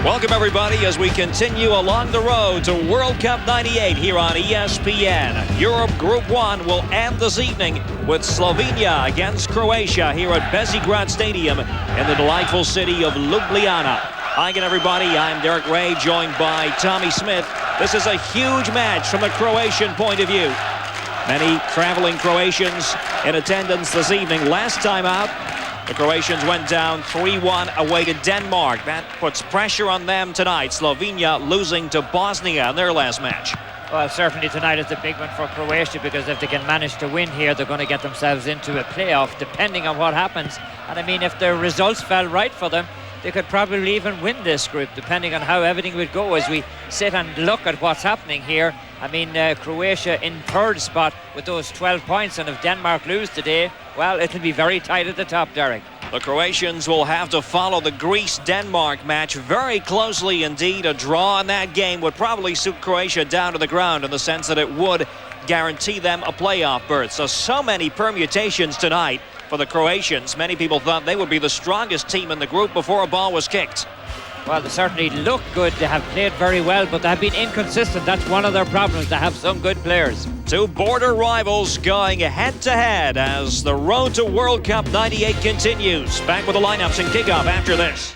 Welcome everybody as we continue along the road to World Cup 98 here on ESPN. Europe Group 1 will end this evening with Slovenia against Croatia here at Bežigradom Stadium in the delightful city of Ljubljana. Hi again everybody, I'm Derek Ray, joined by Tommy Smith. This is a huge match from the Croatian point of view. Many traveling Croatians in attendance this evening. Last time out, the Croatians went down 3-1 away to Denmark. That puts pressure on them tonight. Slovenia losing to Bosnia in their last match. Well, certainly tonight is a big one for Croatia, because if they can manage to win here, they're going to get themselves into a playoff, depending on what happens. And I mean, if the results fell right for them, they could probably even win this group, depending on how everything would go as we sit and look at what's happening here. I mean, Croatia in third spot with those 12 points, and if Denmark lose today, well, it'll be very tight at the top, Derek. The Croatians will have to follow the Greece-Denmark match very closely indeed. A draw in that game would probably suit Croatia down to the ground, in the sense that it would guarantee them a playoff berth. So many permutations tonight for the Croatians. Many people thought they would be the strongest team in the group before a ball was kicked. Well, they certainly look good. They have played very well, but they have been inconsistent. That's one of their problems. They have some good players. Two border rivals going head-to-head as the road to World Cup 98 continues. Back with the lineups and kickoff after this.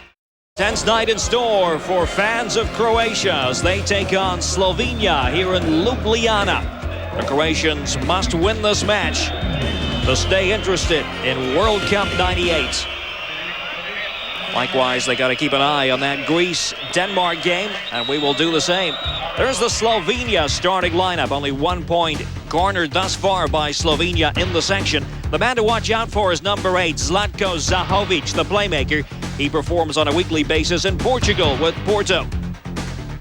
Tense night in store for fans of Croatia as they take on Slovenia here in Ljubljana. The Croatians must win this match to stay interested in World Cup 98. Likewise, they got to keep an eye on that Greece-Denmark game, and we will do the same. There's the Slovenia starting lineup. Only 1 point garnered thus far by Slovenia in the section. The man to watch out for is number 8, Zlatko Zahovič, the playmaker. He performs on a weekly basis in Portugal with Porto.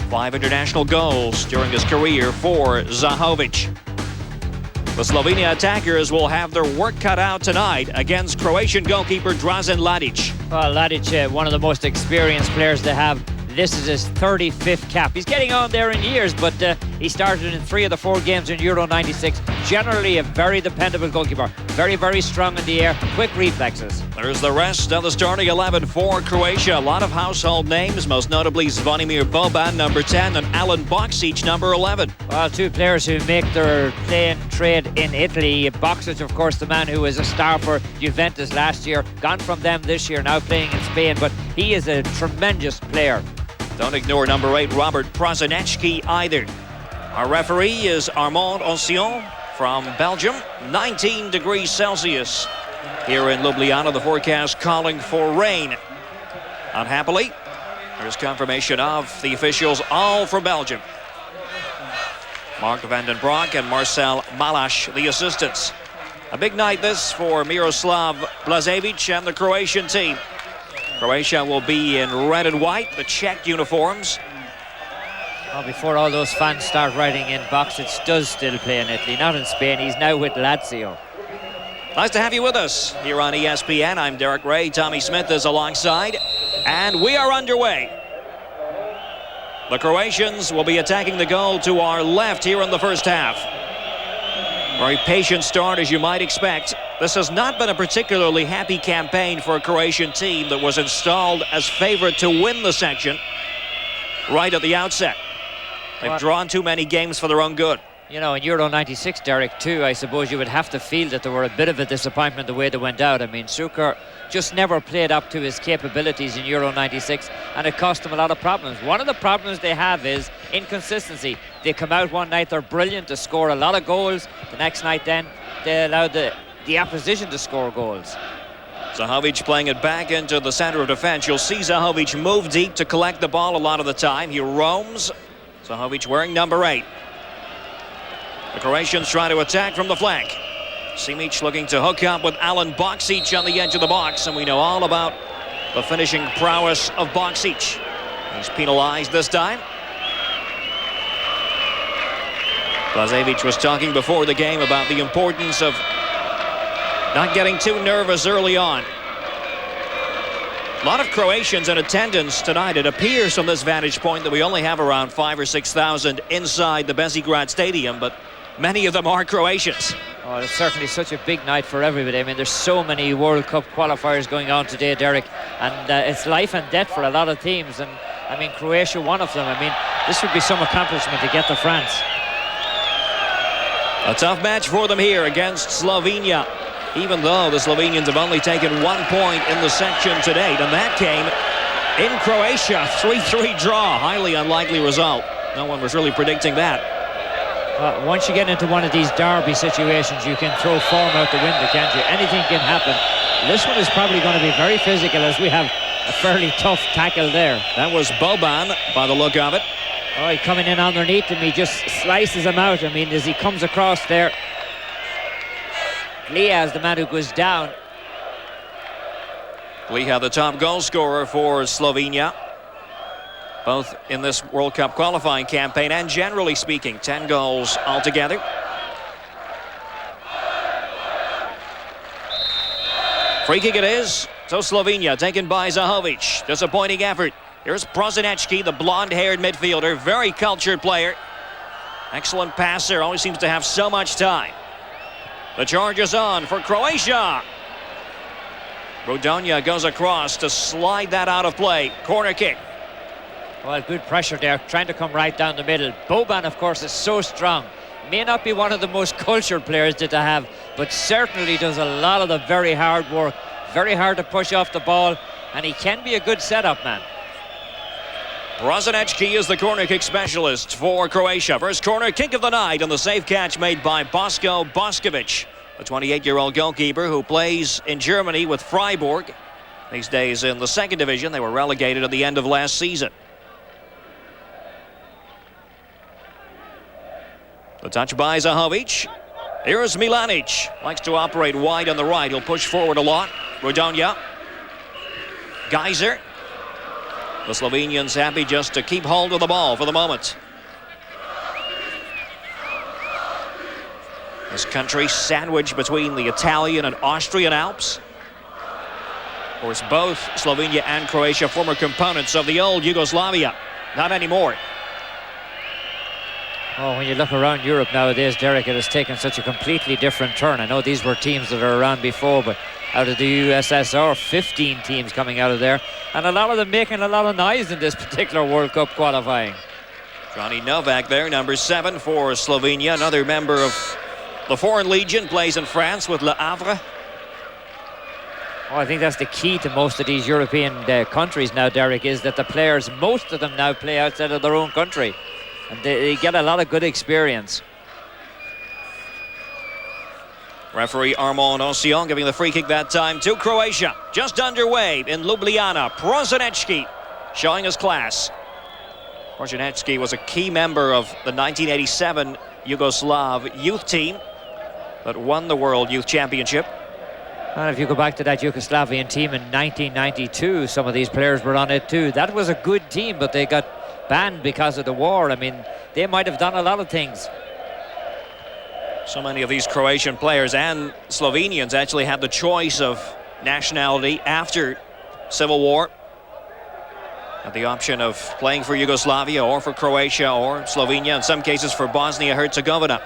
5 international goals during his career for Zahovič. The Slovenia attackers will have their work cut out tonight against Croatian goalkeeper Drazen Ladic. Well, Ladic, one of the most experienced players they have. This is his 35th cap. He's getting on there in years, but he started in 3 of the 4 games in Euro 96. Generally a very dependable goalkeeper. Very, very strong in the air, quick reflexes. There's the rest of the starting 11 for Croatia. A lot of household names, most notably Zvonimir Boban, number 10, and Alan Bokšić, number 11. Well, 2 players who make their playing trade in Italy. Bokšić, of course, the man who was a star for Juventus last year. Gone from them this year, now playing in Spain, but he is a tremendous player. Don't ignore number 8, Robert Prosinecki, either. Our referee is Armand Ancion from Belgium. 19 degrees Celsius here in Ljubljana. The forecast calling for rain. Unhappily, there's confirmation of the officials, all for Belgium. Mark van den Broek and Marcel Malash, the assistants. A big night this for Miroslav Blažević and the Croatian team. Croatia will be in red and white, the checked uniforms. Well, before all those fans start writing in, Bokšić does still play in Italy, not in Spain. He's now with Lazio. Nice to have you with us here on ESPN. I'm Derek Ray. Tommy Smith is alongside, and we are underway. The Croatians will be attacking the goal to our left here in the first half. Very patient start, as you might expect. This has not been a particularly happy campaign for a Croatian team that was installed as favorite to win the section right at the outset. They've drawn too many games for their own good. You know, in Euro 96, Derek, too, I suppose you would have to feel that they were a bit of a disappointment the way they went out. I mean, Šuker just never played up to his capabilities in Euro 96, and it cost them a lot of problems. One of the problems they have is inconsistency. They come out one night, they're brilliant, to score a lot of goals. The next night, then, they allow the opposition to score goals. Zahovič playing it back into the center of defense. You'll see Zahovič move deep to collect the ball a lot of the time. He roams. Zahovič wearing number 8. The Croatians trying to attack from the flank. Simic looking to hook up with Alan Bokšić on the edge of the box, and we know all about the finishing prowess of Bokšić. He's penalized this time. Blažević was talking before the game about the importance of not getting too nervous early on. A lot of Croatians in attendance tonight. It appears from this vantage point that we only have around 5,000 or 6,000 inside the Bežigradom Stadium, but many of them are Croatians. Oh, it's certainly such a big night for everybody. I mean, there's so many World Cup qualifiers going on today, Derek, and it's life and death for a lot of teams. And I mean, Croatia, one of them. I mean, this would be some accomplishment to get to France. A tough match for them here against Slovenia, even though the Slovenians have only taken 1 point in the section to date, and that came in Croatia. 3-3 draw, highly unlikely result. No one was really predicting that. Once you get into one of these derby situations, you can throw form out the window, can't you? Anything can happen. This one is probably going to be very physical, as we have a fairly tough tackle there. That was Boban, by the look of it. Oh, he's coming in underneath him. He just slices him out. I mean, as he comes across there, Leah is the man who goes down. Leah, the top goal scorer for Slovenia, both in this World Cup qualifying campaign and generally speaking, 10 goals altogether. Free kick it is. So Slovenia taken by Zahovič. Disappointing effort. Here's Prosinečki, the blonde-haired midfielder, very cultured player. Excellent passer, always seems to have so much time. The charge is on for Croatia. Rodonia goes across to slide that out of play. Corner kick. Well, good pressure there, trying to come right down the middle. Boban, of course, is so strong. May not be one of the most cultured players that I have, but certainly does a lot of the very hard work. Very hard to push off the ball, and he can be a good setup man. Prosinečki is the corner kick specialist for Croatia. First corner kick of the night, and the safe catch made by Bosko Bošković, the 28-year-old goalkeeper who plays in Germany with Freiburg. These days in the second division, they were relegated at the end of last season. The touch by Zahovič. Here's Milanic. Likes to operate wide on the right. He'll push forward a lot. Rodonia. Geyser. The Slovenians happy just to keep hold of the ball for the moment. This country sandwiched between the Italian and Austrian Alps. Of course, both Slovenia and Croatia former components of the old Yugoslavia. Not anymore. Oh, when you look around Europe nowadays, Derek, it has taken such a completely different turn. I know these were teams that are around before, but out of the USSR, 15 teams coming out of there, and a lot of them making a lot of noise in this particular World Cup qualifying. Johnny Novak there, number 7 for Slovenia, another member of the Foreign Legion, plays in France with Le Havre. Oh, I think that's the key to most of these European countries now, Derek, is that the players, most of them now play outside of their own country. And they get a lot of good experience. Referee Armand Ancion giving the free kick that time to Croatia. Just underway in Ljubljana. Prosinečki showing his class. Prosinečki was a key member of the 1987 Yugoslav youth team that won the World Youth Championship. And if you go back to that Yugoslavian team in 1992, some of these players were on it too. That was a good team, but they got banned because of the war. I mean, they might have done a lot of things. So many of these Croatian players and Slovenians actually had the choice of nationality after Civil War. Had the option of playing for Yugoslavia or for Croatia or Slovenia, in some cases for Bosnia-Herzegovina.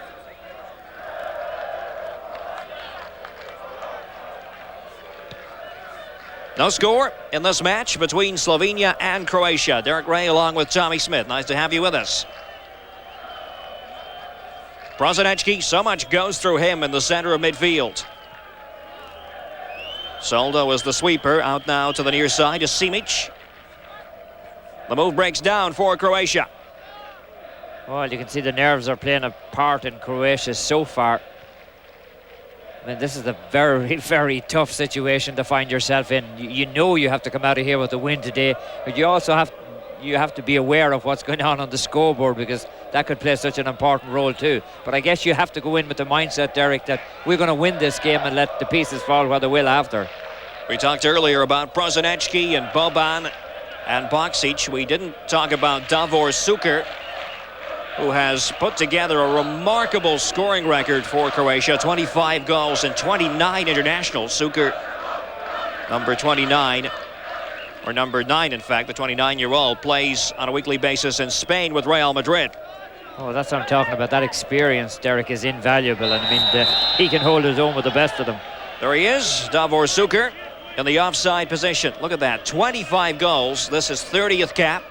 No score in this match between Slovenia and Croatia. Derek Ray along with Tommy Smith. Nice to have you with us. Prosinečki, so much goes through him in the center of midfield. Soldo is the sweeper. Out now to the near side is Simic. The move breaks down for Croatia. Well, you can see the nerves are playing a part in Croatia so far. I mean, this is a very, very tough situation to find yourself in. You know you have to come out of here with a win today, but you also have to be aware of what's going on the scoreboard, because that could play such an important role too. But I guess you have to go in with the mindset, Derek, that we're going to win this game and let the pieces fall where they will after. We talked earlier about Prosinečki and Boban and Bokšić. We didn't talk about Davor Šuker, who has put together a remarkable scoring record for Croatia. 25 goals and 29 internationals. Šuker, number 29, or number 9, in fact, the 29-year-old, plays on a weekly basis in Spain with Real Madrid. Oh, that's what I'm talking about. That experience, Derek, is invaluable. And I mean, he can hold his own with the best of them. There he is, Davor Šuker, in the offside position. Look at that, 25 goals. This is 30th cap.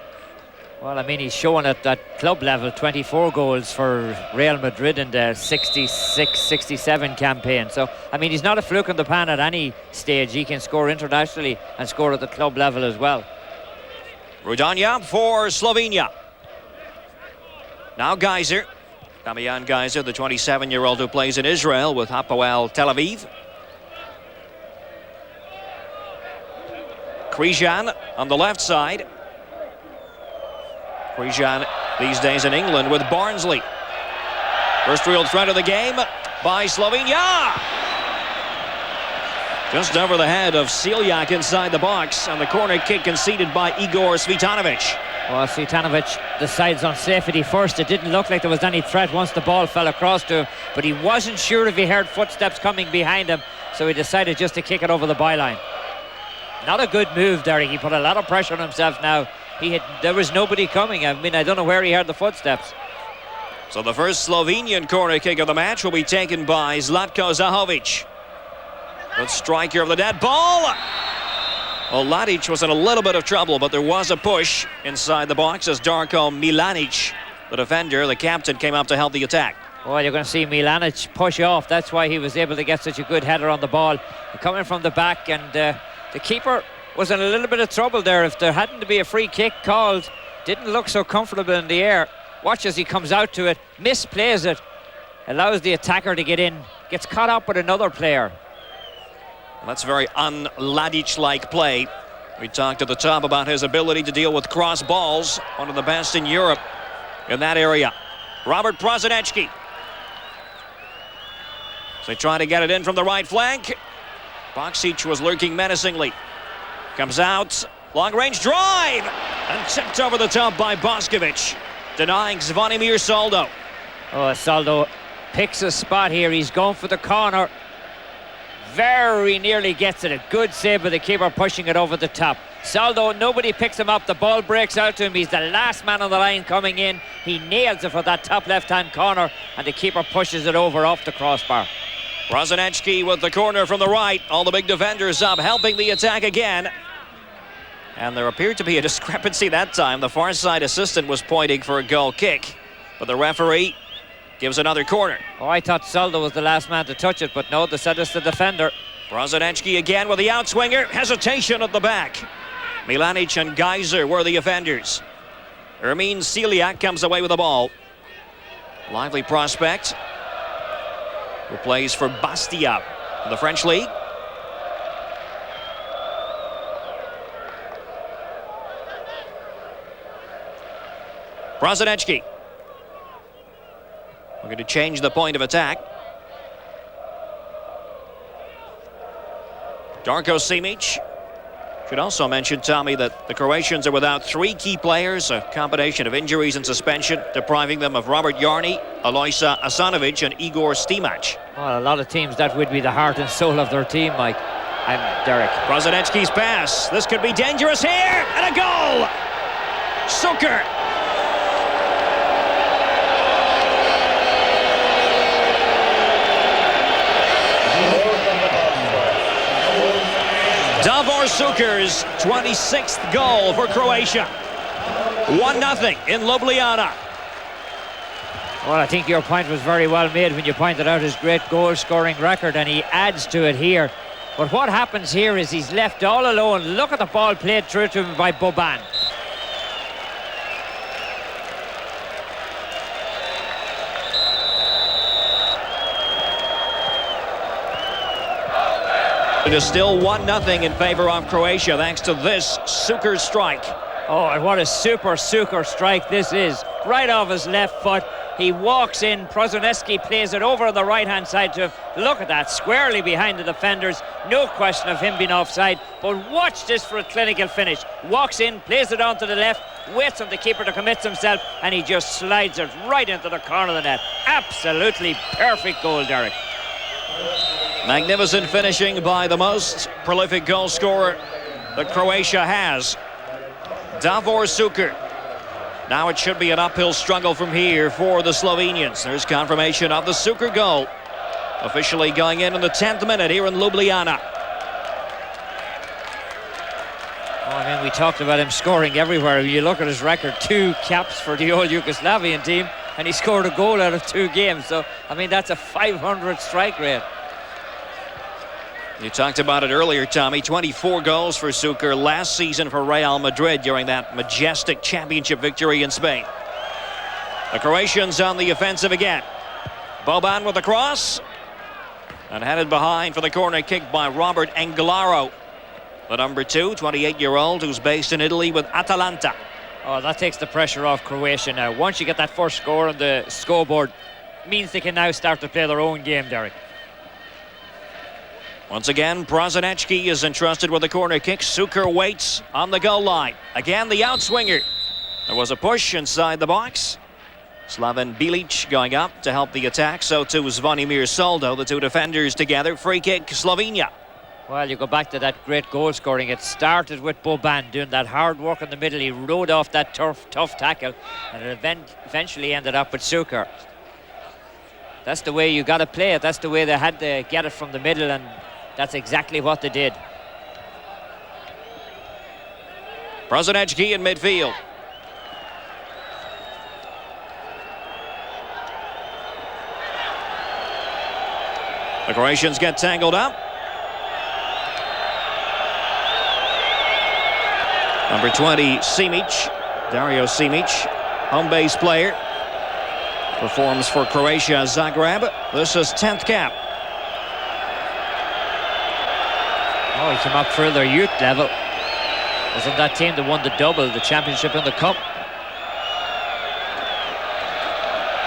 Well, I mean, he's showing at that club level 24 goals for Real Madrid in the 66-67 campaign. So, I mean, he's not a fluke in the pan at any stage. He can score internationally and score at the club level as well. Rudania for Slovenia. Now Geyser. Damian Geyser, the 27-year-old who plays in Israel with Hapoel Tel Aviv. Krijan on the left side. Krijan these days in England with Barnsley. First real threat of the game by Slovenia. Just over the head of Celiak inside the box, and the corner kick conceded by Igor Svitanovic. Well, Svitanovic decides on safety first. It didn't look like there was any threat once the ball fell across to him, but he wasn't sure if he heard footsteps coming behind him, so he decided just to kick it over the byline. Not a good move, Derek. He put a lot of pressure on himself now. There was nobody coming. I mean, I don't know where he heard the footsteps. So the first Slovenian corner kick of the match will be taken by Zlatko Zahovič. Good striker of the dead ball. Well, Ladic was in a little bit of trouble, but there was a push inside the box as Darko Milanic, the defender, the captain, came up to help the attack. Well, you're going to see Milanic push off. That's why he was able to get such a good header on the ball. Coming from the back, and the keeper was in a little bit of trouble there. If there hadn't to be a free kick called, didn't look so comfortable in the air. Watch as he comes out to it, misplays it, allows the attacker to get in, gets caught up with another player. Well, that's very un-Ladic-like play. We talked at the top about his ability to deal with cross balls, one of the best in Europe in that area. Robert Prosinecki. So they try to get it in from the right flank. Bokšić was lurking menacingly. Comes out, long-range drive, and tipped over the top by Bokšić, denying Zvonimir Soldo. Oh, Soldo picks a spot here. He's going for the corner. Very nearly gets it. A good save by the keeper, pushing it over the top. Soldo, nobody picks him up. The ball breaks out to him. He's the last man on the line coming in. He nails it for that top left-hand corner, and the keeper pushes it over off the crossbar. Prosinecki with the corner from the right. All the big defenders up, helping the attack again. And there appeared to be a discrepancy that time. The far side assistant was pointing for a goal kick, but the referee gives another corner. Oh, I thought Soldo was the last man to touch it, but no, they said it's the defender. Prosinecki again with the outswinger. Hesitation at the back. Milanic and Geyser were the offenders. Ermin Celiak comes away with the ball. Lively prospect who plays for Bastia in the French league. Prosinecki. We're going to change the point of attack. Darko Simic. Should also mention, Tommy, that the Croatians are without three key players, a combination of injuries and suspension, depriving them of Robert Jarni, Alojsa Asanovic, and Igor Stimac. Well, a lot of teams, that would be the heart and soul of their team, Mike. I'm Derek. Prosinecki's pass. This could be dangerous here, and a goal! Šuker. Davor Šuker's 26th goal for Croatia. 1-0 in Ljubljana. Well, I think your point was very well made when you pointed out his great goal-scoring record, and he adds to it here. But what happens here is he's left all alone. Look at the ball played through to him by Boban. It is still 1-0 in favor of Croatia thanks to this Šuker strike. Oh, and what a super Šuker strike this is. Right off his left foot. He walks in. Prosinecki plays it over on the right-hand side to him. Look at that, squarely behind the defenders. No question of him being offside. But watch this for a clinical finish. Walks in, plays it onto the left, waits on the keeper to commit himself, and he just slides it right into the corner of the net. Absolutely perfect goal, Derek. Magnificent finishing by the most prolific goal scorer that Croatia has, Davor Šuker. Now it should be an uphill struggle from here for the Slovenians. There's confirmation of the Šuker goal, officially going in the 10th minute here in Ljubljana. Oh, I mean, we talked about him scoring everywhere. You look at his record, 2 caps for the old Yugoslavian team, and he scored a goal out of 2 games. So, I mean, that's a 500 strike rate. You talked about it earlier, Tommy. 24 goals for Šuker last season for Real Madrid during that majestic championship victory in Spain. The Croatians on the offensive again. Boban with the cross. And headed behind for the corner kick by Robert Englaro. The number 2, 28-year-old, who's based in Italy with Atalanta. Oh, that takes the pressure off Croatia now. Once you get that first score on the scoreboard, means they can now start to play their own game, Derek. Once again, Prosinecki is entrusted with the corner kick. Šuker waits on the goal line. Again, the outswinger. There was a push inside the box. Slaven Bilic going up to help the attack. So too Zvonimir Soldo, the 2 defenders together. Free kick, Slovenia. Well, you go back to that great goal scoring. It started with Boban doing that hard work in the middle. He rode off that tough tackle, and it eventually ended up with Šuker. That's the way you got to play it. That's the way they had to get it from the middle, and that's exactly what they did. Prosinecki in midfield. The Croatians get tangled up. Number 20, Simic, Dario Simic, home base player. Performs for Croatia Zagreb. This is 10th cap. Oh, he came up further youth level. Was in that team that won the double, the championship and the cup.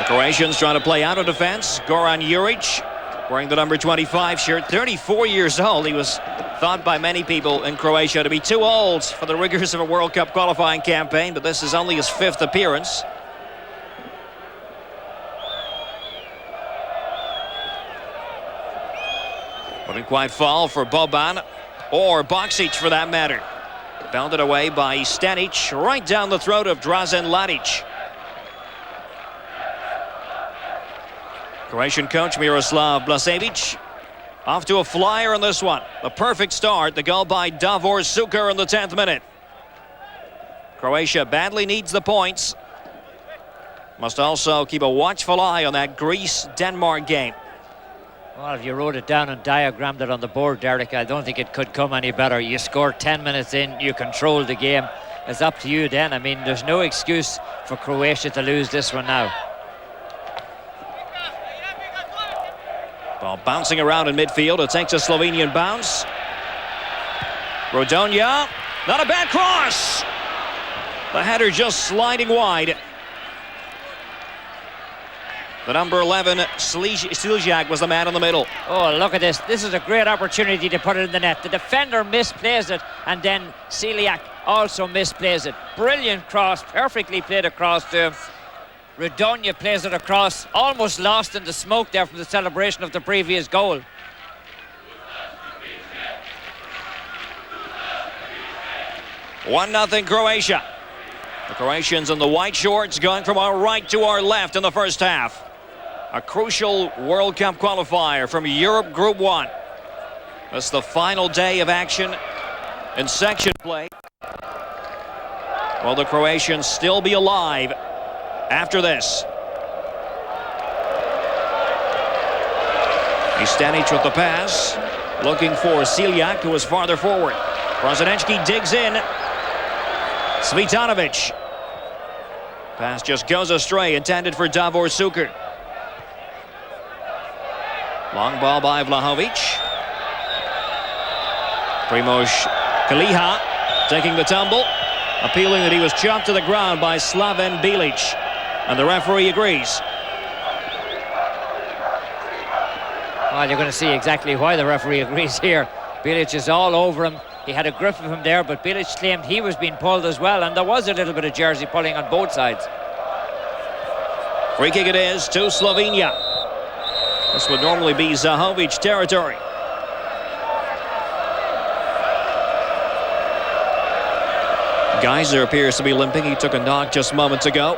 The Croatians trying to play out of defense. Goran Juric, wearing the number 25 shirt, 34 years old. He was thought by many people in Croatia to be too old for the rigors of a World Cup qualifying campaign, but this is only his 5th appearance. Wouldn't quite fall for Boban or Bokšić for that matter. Bounded away by Stanic, right down the throat of Drazen Ladic. Croatian coach Miroslav Blažević off to a flyer on this one. The perfect start, the goal by Davor Šuker in the 10th minute. Croatia badly needs the points. Must also keep a watchful eye on that Greece-Denmark game. Well, if you wrote it down and diagrammed it on the board, Derek, I don't think it could come any better. You score 10 minutes in, you control the game. It's up to you then. I mean, there's no excuse for Croatia to lose this one now. Ball bouncing around in midfield. It takes a Slovenian bounce. Rodonia. Not a bad cross. The header just sliding wide. The number 11, Sliljak, was the man in the middle. Oh, look at this. This is a great opportunity to put it in the net. The defender misplays it, and then Sliljak also misplays it. Brilliant cross, perfectly played across to him. Rodonia plays it across, almost lost in the smoke there from the celebration of the previous goal. One 0 Croatia. The Croatians in the white shorts going from our right to our left in the first half. A crucial World Cup qualifier from Europe Group 1. That's the final day of action in section play. Will the Croatians still be alive after this? Stanic with the pass, looking for Sliljak, who is farther forward. Prosinecki digs in. Cvitanovic. Pass just goes astray, intended for Davor Šuker. Long ball by Vlahovic. Primož Kaliha taking the tumble, appealing that he was chopped to the ground by Slaven Bilic. And the referee agrees. Well, you're going to see exactly why the referee agrees here. Bilic is all over him. He had a grip of him there, but Bilic claimed he was being pulled as well, and there was a little bit of jersey pulling on both sides. Free kick it is to Slovenia. This would normally be Zahovič territory. Geyser appears to be limping. He took a knock just moments ago.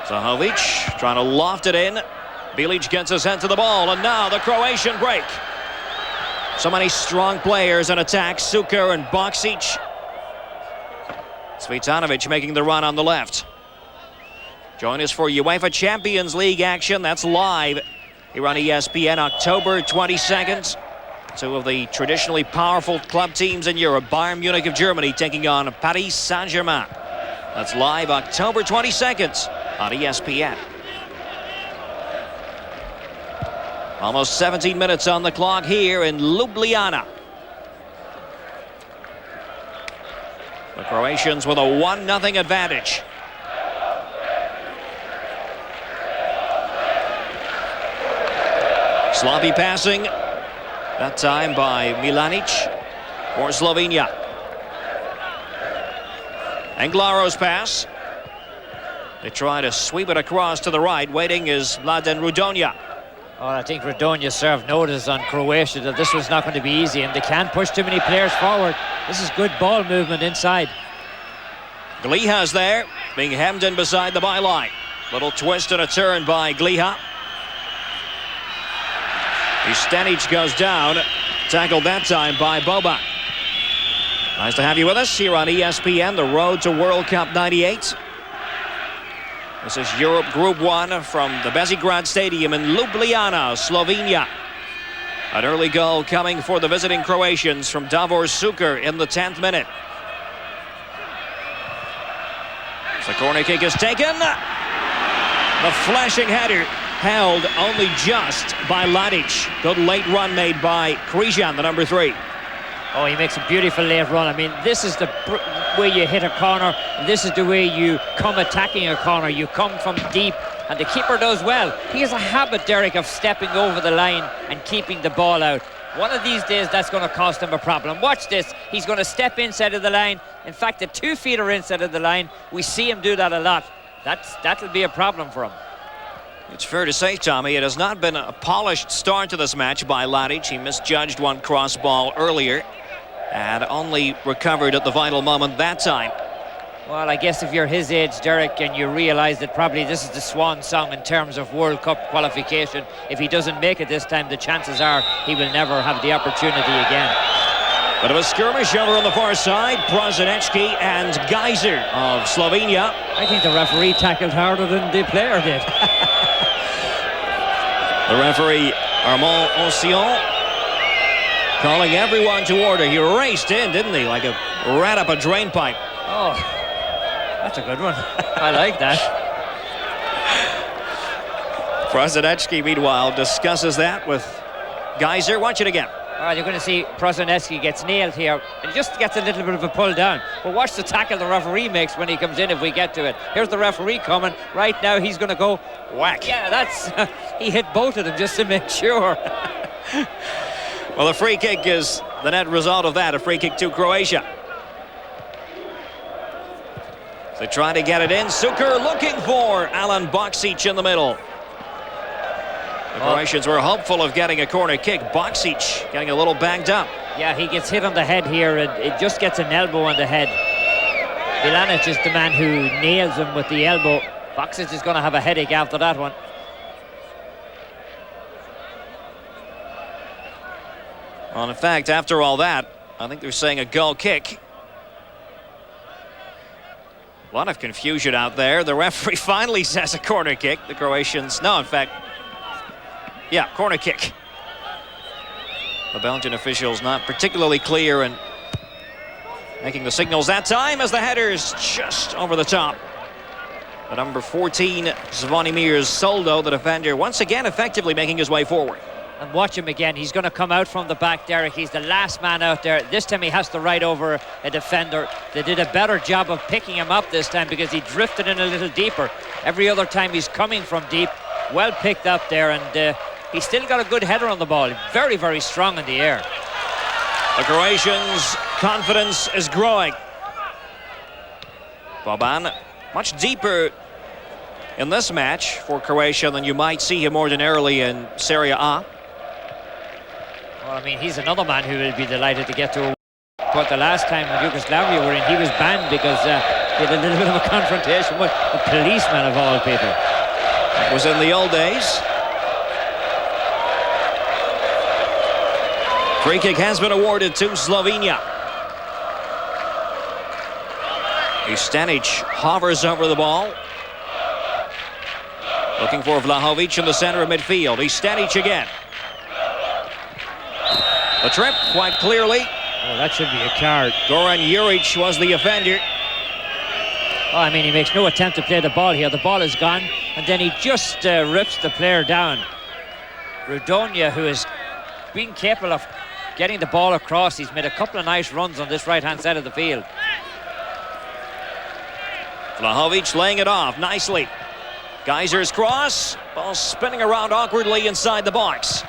Zahovič trying to loft it in. Bilic gets his head to the ball, and now the Croatian break. So many strong players in attack. Šuker and Bokšić. Cvitanovic making the run on the left. Join us for UEFA Champions League action. That's live here on ESPN, October 22nd. Two of the traditionally powerful club teams in Europe, Bayern Munich of Germany taking on Paris Saint-Germain. That's live October 22nd on ESPN. Almost 17 minutes on the clock here in Ljubljana. The Croatians with a 1-0 advantage. Sloppy passing, that time by Milanic for Slovenia. Anglaro's pass. They try to sweep it across to the right. Waiting is Mladen Rudonia. Oh, I think Rudonia served notice on Croatia that this was not going to be easy, and they can't push too many players forward. This is good ball movement inside. Gliha's there, being hemmed in beside the byline. Little twist and a turn by Gliha. Stanic goes down, tackled that time by Boban. Nice to have you with us here on ESPN, the road to World Cup 98. This is Europe Group 1 from the Bežigradom Stadium in Ljubljana, Slovenia. An early goal coming for the visiting Croatians from Davor Šuker in the 10th minute. As the corner kick is taken. The flashing header held only just by Mladic. Good late run made by Krijan, the number 3. Oh, he makes a beautiful late run. I mean, this is the way you hit a corner. This is the way you come attacking a corner. You come from deep, and the keeper does well. He has a habit, Derek, of stepping over the line and keeping the ball out. One of these days, that's going to cost him a problem. Watch this. He's going to step inside of the line. In fact, the 2 feet are inside of the line. We see him do that a lot. That'll be a problem for him. It's fair to say, Tommy, it has not been a polished start to this match by Mladic. He misjudged one cross ball earlier and only recovered at the vital moment that time. Well, I guess if you're his age, Derek, and you realise that probably this is the swan song in terms of World Cup qualification, if he doesn't make it this time, the chances are he will never have the opportunity again. Bit of a skirmish over on the far side. Prosinecki and Geiser of Slovenia. I think the referee tackled harder than the player did. The referee, Armand, calling everyone to order. He raced in, didn't he? Like a rat up a drain pipe. Oh, that's a good one. I like that. Prosinecki, meanwhile, discusses that with Geiser. Watch it again. All right, you're going to see Prosinecki gets nailed here, and he just gets a little bit of a pull down. But watch the tackle the referee makes when he comes in if we get to it. Here's the referee coming. Right now, he's going to go whack. Yeah, that's... he hit both of them just to make sure. Well, the free kick is the net result of that. A free kick to Croatia. They try to get it in. Šuker looking for Alan Bokšić in the middle. The Croatians were hopeful of getting a corner kick. Bokšić getting a little banged up. Yeah, he gets hit on the head here, and it just gets an elbow on the head. Milanic is the man who nails him with the elbow. Bokšić is going to have a headache after that one. Well, in fact, after all that, I think they're saying a goal kick. A lot of confusion out there. The referee finally says a corner kick. The Croatians, no, in fact, yeah, corner kick. The Belgian officials not particularly clear in making the signals that time as the header's just over the top. The number 14, Zvonimir Soldo, the defender, once again effectively making his way forward. And watch him again. He's going to come out from the back, Derek. He's the last man out there. This time he has to ride over a defender. They did a better job of picking him up this time because he drifted in a little deeper. Every other time he's coming from deep. Well picked up there, and he's still got a good header on the ball. Very, very strong in the air. The Croatians' confidence is growing. Boban, much deeper in this match for Croatia than you might see him ordinarily in Serie A. Well, I mean, he's another man who will be delighted to get to a... But the last time when Yugoslavia were in, he was banned because he had a little bit of a confrontation with a policeman of all people. It was in the old days. Free kick has been awarded to Slovenia. Stadion hovers over the ball. Looking for Zahovič in the center of midfield. Stadion again. The trip quite clearly. Oh, that should be a card. Goran Juric was the offender. Oh, I mean, he makes no attempt to play the ball here. The ball is gone, and then he just rips the player down. Rudonia, who has been capable of getting the ball across. He's made a couple of nice runs on this right-hand side of the field. Zahovič laying it off nicely. Geyser's cross. Ball spinning around awkwardly inside the box.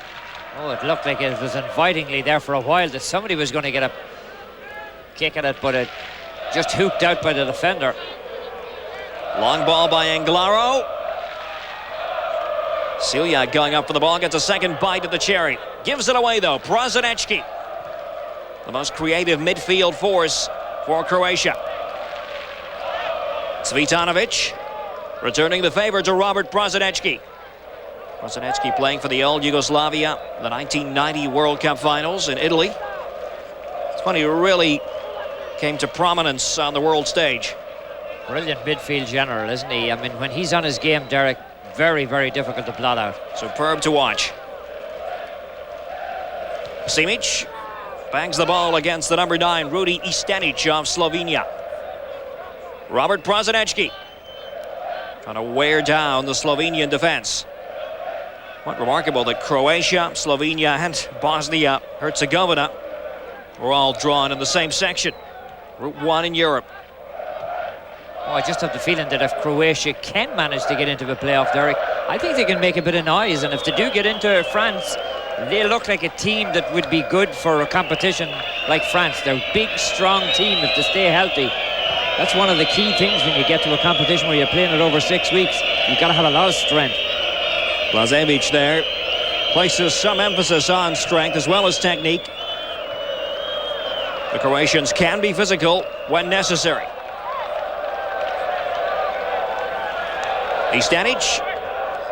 Oh, it looked like it was invitingly there for a while that somebody was going to get a kick at it, but it just hooked out by the defender. Long ball by Anglaro. Celia going up for the ball, gets a second bite at the cherry. Gives it away though, Prosinecki. The most creative midfield force for Croatia. Cvitanovic returning the favor to Robert Prosinecki. Prosinecki playing for the old Yugoslavia, the 1990 World Cup finals in Italy. It's when he really came to prominence on the world stage. Brilliant midfield general, isn't he? I mean, when he's on his game, Derek, very, very difficult to blot out. Superb to watch. Simic bangs the ball against the number 9, Rudi Stadion of Slovenia. Robert Prosinecki trying to wear down the Slovenian defense. Quite remarkable that Croatia, Slovenia and Bosnia-Herzegovina were all drawn in the same section. Group 1 in Europe. Oh, I just have the feeling that if Croatia can manage to get into the playoff, Derek, I think they can make a bit of noise. And if they do get into France, they look like a team that would be good for a competition like France. They're a big, strong team if they stay healthy. That's one of the key things when you get to a competition where you're playing it over 6 weeks. You've got to have a lot of strength. Blažević there places some emphasis on strength as well as technique. The Croatians can be physical when necessary. Stadion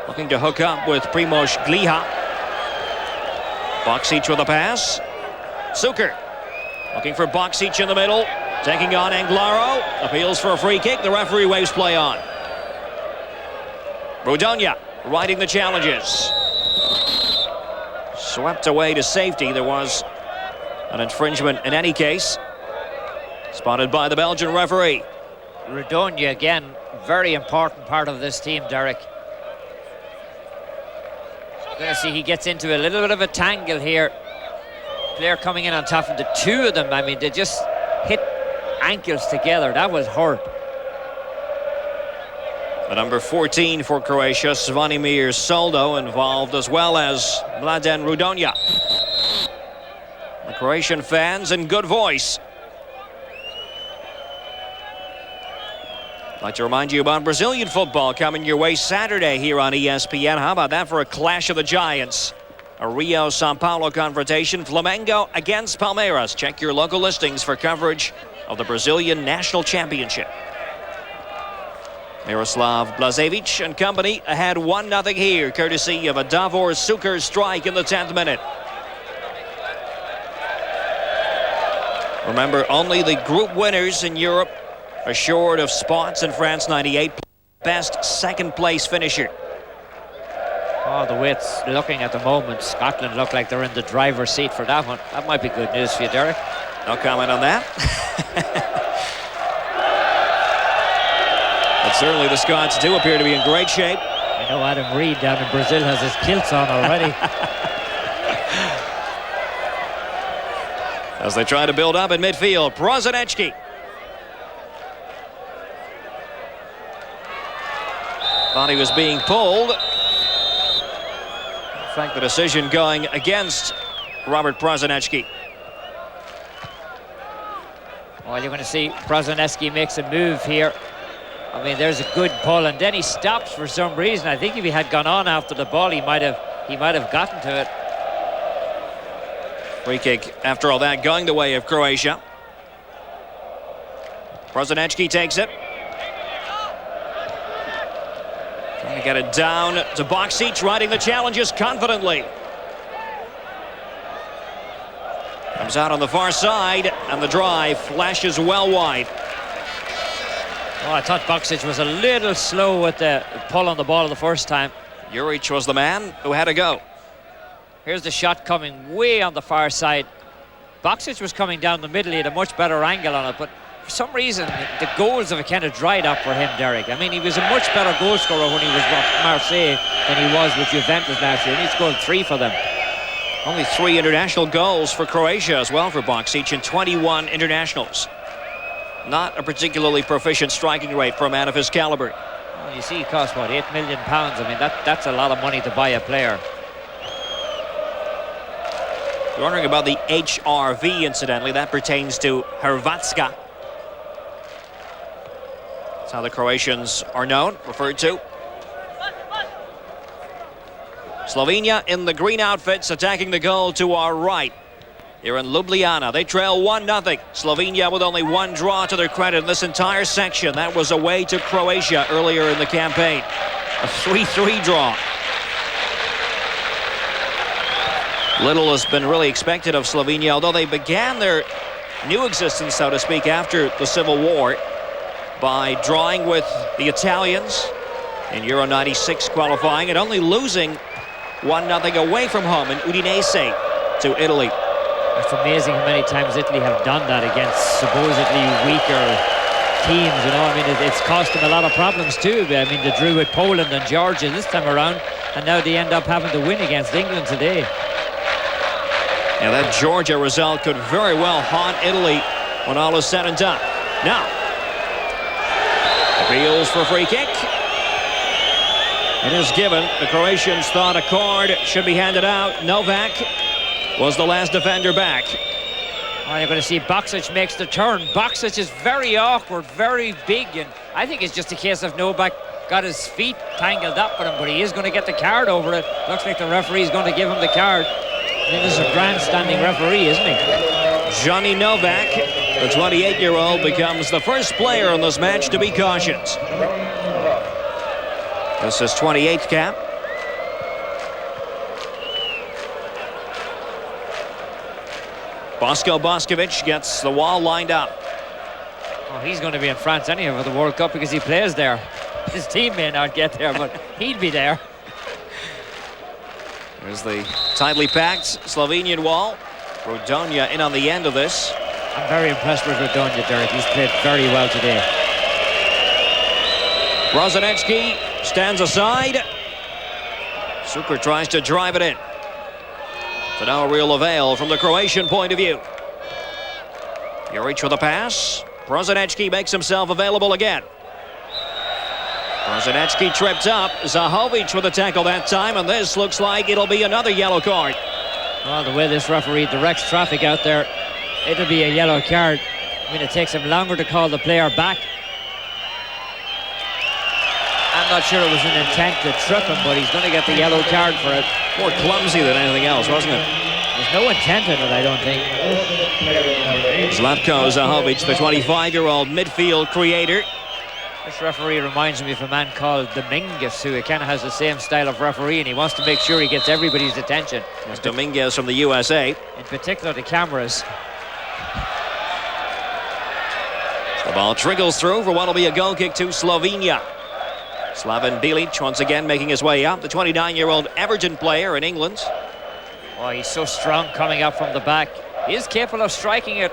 looking to hook up with Primož Gliha. Bokšić with a pass. Šuker looking for Bokšić in the middle. Taking on Anglaro. Appeals for a free kick. The referee waves play on. Rudonia riding the challenges. Swept away to safety. There was an infringement in any case. Spotted by the Belgian referee. Rudonia again, very important part of this team, Derek. You're going to see he gets into a little bit of a tangle here. Player coming in on top of the two of them. I mean, they just hit ankles together. That was hurt. The number 14 for Croatia, Zvonimir Soldo, involved as well as Mladen Rudonia. The Croatian fans in good voice. I'd like to remind you about Brazilian football coming your way Saturday here on ESPN. How about that for a clash of the giants? A Rio-Sao Paulo confrontation, Flamengo against Palmeiras. Check your local listings for coverage of the Brazilian National Championship. Miroslav Blažević and company ahead 1-0 here, courtesy of a Davor Šuker strike in the 10th minute. Remember, only the group winners in Europe assured of spots in France 98. Best second place finisher. Oh, the way it's looking at the moment, Scotland look like they're in the driver's seat for that one. That might be good news for you, Derek. No comment on that. But certainly the Scots do appear to be in great shape. I know Adam Reid down in Brazil has his kilts on already. As they try to build up in midfield, Prosinecki. Thought he was being pulled. In fact, the decision going against Robert Prosinecki. Well, you're going to see Prosinecki makes a move here. I mean, there's a good pull, and then he stops for some reason. I think if he had gone on after the ball, he might have gotten to it. Free kick, after all that, going the way of Croatia. Prosinecki takes it. Trying to get it down to Bokšić, riding the challenges confidently. Comes out on the far side, and the drive flashes well wide. Oh, I thought Bokšić was a little slow with the pull on the ball the first time. Juric was the man who had to go. Here's the shot coming way on the far side. Bokšić was coming down the middle. He had a much better angle on it, but for some reason the goals have kind of dried up for him, Derek. I mean, he was a much better goal scorer when he was with Marseille than he was with Juventus last year, and he's scored 3 for them. Only 3 international goals for Croatia as well for Bokšić in 21 internationals. Not a particularly proficient striking rate for a man of his caliber. Well, you see, he cost, what, £8 million? I mean, that's a lot of money to buy a player. You're wondering about the HRV, incidentally. That pertains to Hrvatska. That's how the Croatians are known, referred to. Slovenia in the green outfits, attacking the goal to our right. Here in Ljubljana, they trail 1-0. Slovenia with only 1 draw to their credit in this entire section. That was away to Croatia earlier in the campaign. A 3-3 draw. Little has been really expected of Slovenia, although they began their new existence, so to speak, after the Civil War by drawing with the Italians in Euro 96 qualifying and only losing 1-0 away from home in Udinese to Italy. It's amazing how many times Italy have done that against supposedly weaker teams, you know. I mean, it's cost them a lot of problems too. I mean, they drew with Poland and Georgia this time around, and now they end up having to win against England today. Yeah, that Georgia result could very well haunt Italy when all is said and done. Now, appeals for a free kick. It is given. The Croatians thought a card should be handed out. Novak was the last defender back. Well, you're going to see Bokšić makes the turn. Bokšić is very awkward, very big, and I think it's just a case of Novak got his feet tangled up with him, but he is going to get the card over it. Looks like the referee's going to give him the card. I mean, this is a grandstanding referee, isn't he? Johnny Novak, the 28-year-old, becomes the first player in this match to be cautioned. This is 28th cap. Bokšić gets the wall lined up. Oh, he's going to be in France anyhow for the World Cup because he plays there. His team may not get there, but he'd be there. There's the tightly packed Slovenian wall. Rodonia in on the end of this. I'm very impressed with Rodonia, Derek. He's played very well today. Brozanecki stands aside. Šuker tries to drive it in. To no real avail from the Croatian point of view. Juric with a pass. Brozanecki makes himself available again. Brozanecki tripped up. Zahovič with a tackle that time, and this looks like it'll be another yellow card. Well, the way this referee directs traffic out there, it'll be a yellow card. I mean, it takes him longer to call the player back. I'm not sure it was an intent to trip him, but he's going to get the yellow card for it. More clumsy than anything else, wasn't it? There's no intent in it, I don't think. Zlatko Zahovič, the 25-year-old midfield creator. This referee reminds me of a man called Dominguez, who kind of has the same style of referee, and he wants to make sure he gets everybody's attention. It's Dominguez from the USA. In particular, the cameras. The ball trickles through for what will be a goal kick to Slovenia. Slaven Bilic once again making his way up, the 29-year-old Everton player in England. Oh, he's so strong coming up from the back. He is capable of striking it.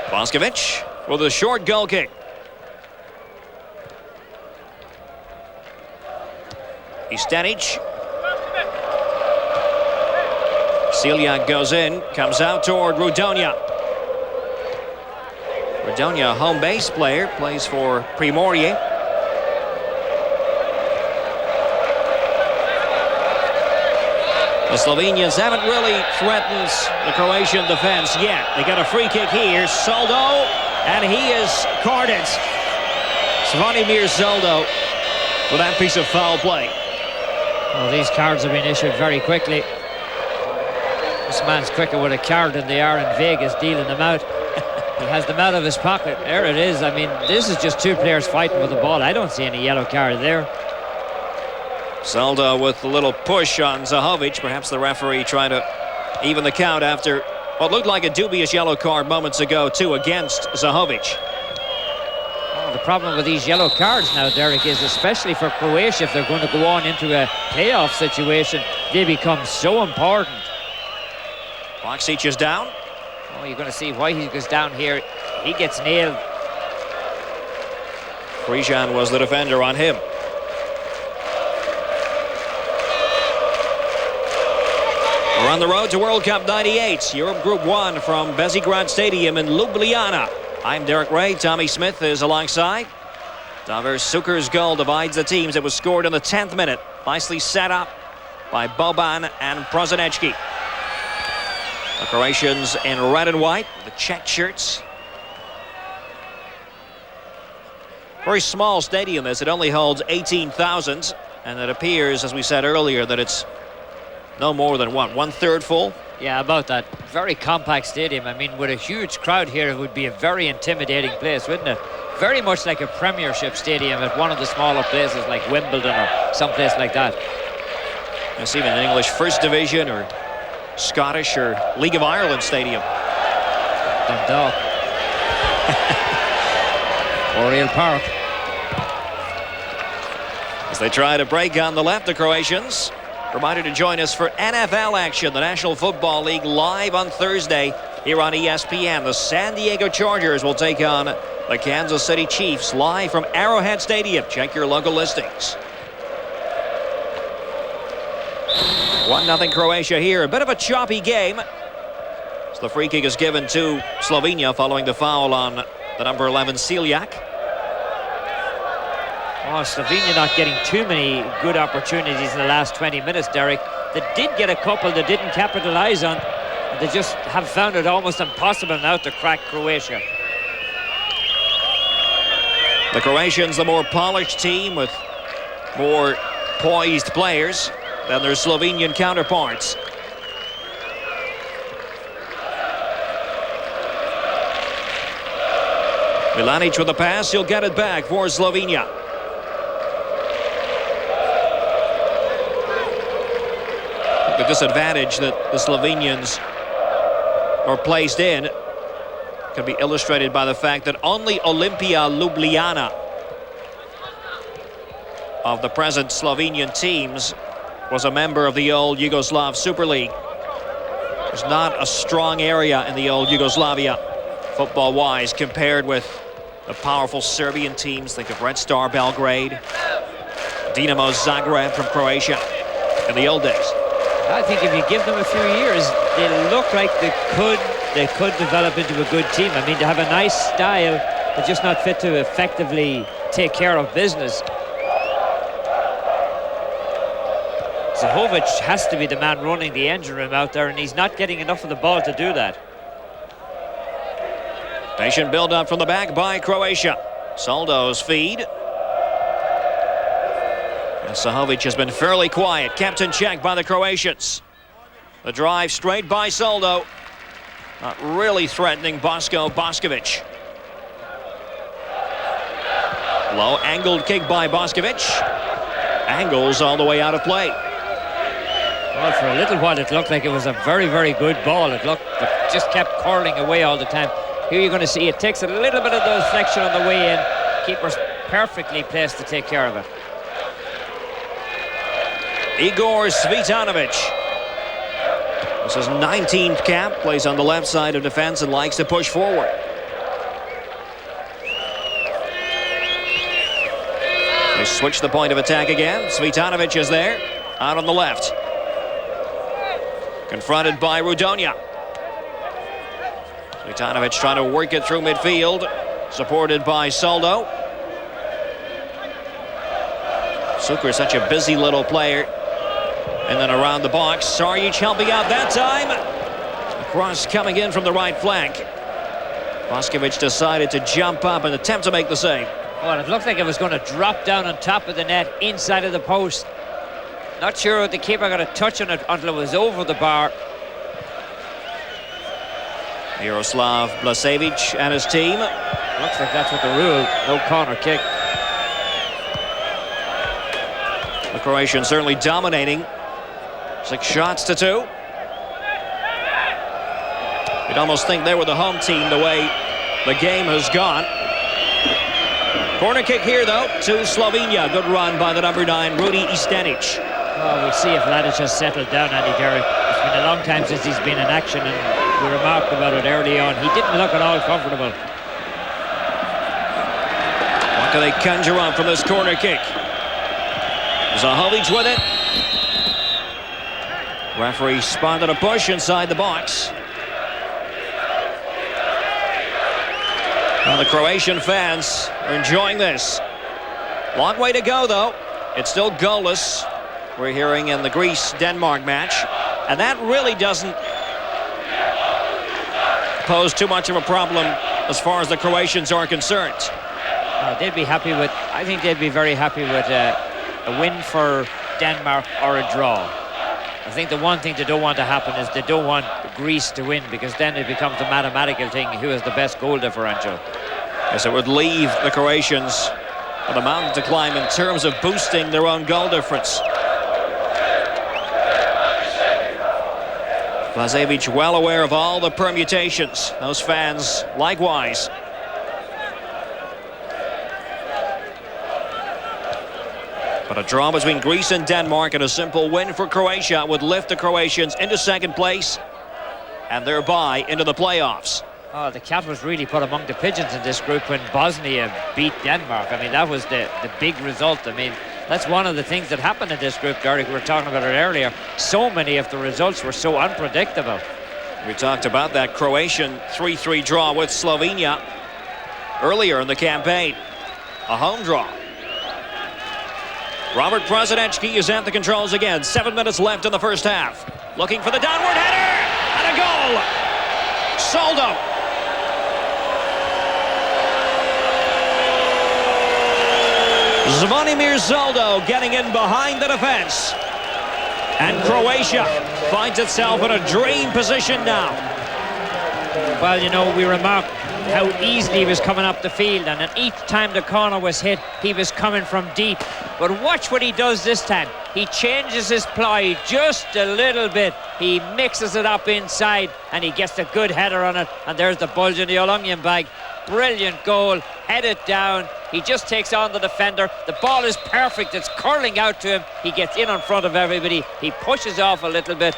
Bokšić with a short goal kick. Stanic. Celiak goes in, comes out toward Rodonia. Rodonia, a home base player, plays for Primorje. The Slovenians haven't really threatened the Croatian defense yet. They got a free kick here. Soldo, and he is carded. Zvonimir Soldo for that piece of foul play. Well, these cards have been issued very quickly. This man's quicker with a card than they are in Vegas dealing them out. He has them out of his pocket. There it is. I mean, this is just two players fighting with the ball. I don't see any yellow card there. Soldo with a little push on Zahovič. Perhaps the referee trying to even the count after what looked like a dubious yellow card moments ago, too, against Zahovič. Oh, the problem with these yellow cards now, Derek, is especially for Croatia, if they're going to go on into a playoff situation, they become so important. Bokšić is down. Oh, you're going to see why he goes down here. He gets nailed. Bežigradom was the defender on him. We're on the road to World Cup 98, Europe Group 1 from Bežigradom Stadium in Ljubljana. I'm Derek Ray. Tommy Smith is alongside. Šuker's goal divides the teams. It was scored in the 10th minute. Nicely set up by Boban and Prosinecki. The Croatians in red and white, the checked shirts. Very small stadium this. It only holds 18,000. And it appears, as we said earlier, that it's no more than, what, 1/3 full? Yeah, about that. Very compact stadium. I mean, with a huge crowd here, it would be a very intimidating place, wouldn't it? Very much like a Premiership stadium at one of the smaller places like Wimbledon or someplace like that. It's even an English First Division or Scottish or League of Ireland stadium. Dundalk. Oriel Park. As they try to break on the left, the Croatians. Reminder to join us for NFL action, the National Football League, live on Thursday here on ESPN. The San Diego Chargers will take on the Kansas City Chiefs live from Arrowhead Stadium. Check your local listings. 1-0 Croatia here. A bit of a choppy game. So the free kick is given to Slovenia following the foul on the number 11 Siljak. Oh, Slovenia not getting too many good opportunities in the last 20 minutes, Derek. They did get a couple they didn't capitalize on. And they just have found it almost impossible now to crack Croatia. The Croatians, the more polished team with more poised players than their Slovenian counterparts. Milanic with the pass, he'll get it back for Slovenia. The disadvantage that the Slovenians are placed in can be illustrated by the fact that only Olimpija Ljubljana of the present Slovenian teams was a member of the old Yugoslav Super League. There's not a strong area in the old Yugoslavia football-wise compared with the powerful Serbian teams. Think of Red Star Belgrade, Dinamo Zagreb from Croatia in the old days. I think if you give them a few years, they look like they could develop into a good team. I mean, they have a nice style, but just not fit to effectively take care of business. Zahovič has to be the man running the engine room out there, and he's not getting enough of the ball to do that. Patient build-up from the back by Croatia. Soldo's feed. Zahovič has been fairly quiet, kept in check by the Croatians. The drive straight by Soldo. Not really threatening Boško Bošković. Low angled kick by Bošković. Angles all the way out of play. Well, for a little while it looked like it was a very, very good ball. It just kept curling away all the time. Here you're going to see it takes a little bit of the deflection on the way in. Keeper's perfectly placed to take care of it. Igor Svitanovic. This is his 19th cap, plays on the left side of defense and likes to push forward. They switch the point of attack again. Svitanovic is there, out on the left. Confronted by Rudonia. Svitanovic trying to work it through midfield, supported by Soldo. Šuker is such a busy little player. And then around the box, Sarjic helping out that time. A cross coming in from the right flank. Bošković decided to jump up and attempt to make the save. Well, it looked like it was going to drop down on top of the net, inside of the post. Not sure if the keeper got a touch on it until it was over the bar. Miroslav Blažević and his team. Looks like that's what the rule. No corner kick. The Croatians certainly dominating. 6 shots to 2. You'd almost think they were the home team the way the game has gone. Corner kick here, though, to Slovenia. Good run by the number 9, Rudi Istenic. Well, we'll see if Mladic has settled down any, Derek. It's been a long time since he's been in action, and we remarked about it early on. He didn't look at all comfortable. What can they conjure up from this corner kick? Zahovič with it. Referee spotted a push inside the box. Well, the Croatian fans are enjoying this. Long way to go, though. It's still goalless. We're hearing in the Greece-Denmark match. And that really doesn't pose too much of a problem as far as the Croatians are concerned. They'd be happy with, I think they'd be very happy with a win for Denmark or a draw. I think the one thing they don't want to happen is they don't want Greece to win, because then it becomes a mathematical thing who has the best goal differential. Yes, it would leave the Croatians on a mountain to climb in terms of boosting their own goal difference. Bokšić well aware of all the permutations. Those fans likewise. But a draw between Greece and Denmark and a simple win for Croatia would lift the Croatians into second place and thereby into the playoffs. Oh, the cat was really put among the pigeons in this group when Bosnia beat Denmark. I mean, that was the big result. I mean, that's one of the things that happened in this group, Derek. We were talking about it earlier. So many of the results were so unpredictable. We talked about that Croatian 3-3 draw with Slovenia earlier in the campaign. A home draw. Robert Prosinecki is at the controls again. 7 minutes left in the first half. Looking for the downward header and a goal. Soldo. Zvonimir Soldo getting in behind the defense. And Croatia finds itself in a dream position now. Well, you know, we remarked how easily he was coming up the field, and at each time the corner was hit, he was coming from deep. But watch what he does this time. He changes his ply just a little bit. He mixes it up inside, and he gets a good header on it. And there's the bulge in the onion bag. Brilliant goal, headed down. He just takes on the defender. The ball is perfect. It's curling out to him. He gets in front of everybody. He pushes off a little bit.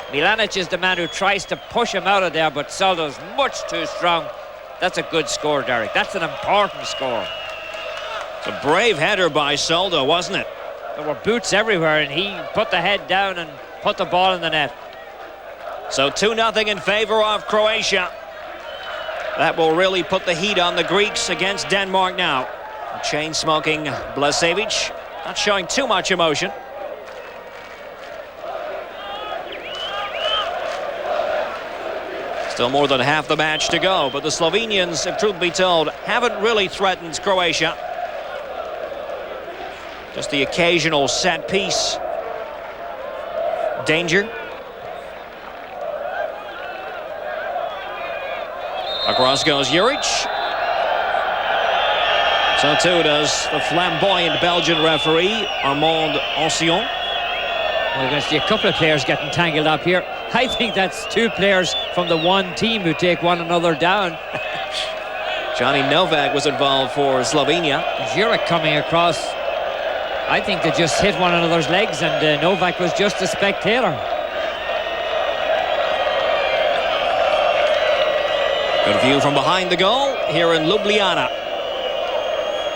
Mladic is the man who tries to push him out of there, but Soldo's much too strong. That's a good score, Derek. That's an important score. It's a brave header by Soldo, wasn't it? There were boots everywhere, and he put the head down and put the ball in the net. So 2-0 in favor of Croatia. That will really put the heat on the Greeks against Denmark now. Chain-smoking Bokšić, not showing too much emotion. Still more than half the match to go, but the Slovenians, if truth be told, haven't really threatened Croatia. Just the occasional set piece danger. Across goes Juric. So too does the flamboyant Belgian referee, Armand Ancion. Well, we're going to see a couple of players getting tangled up here. I think that's 2 players from the one team who take one another down. Johnny Novak was involved for Slovenia. Juric coming across. I think they just hit one another's legs, and Novak was just a spectator. Good view from behind the goal here in Ljubljana.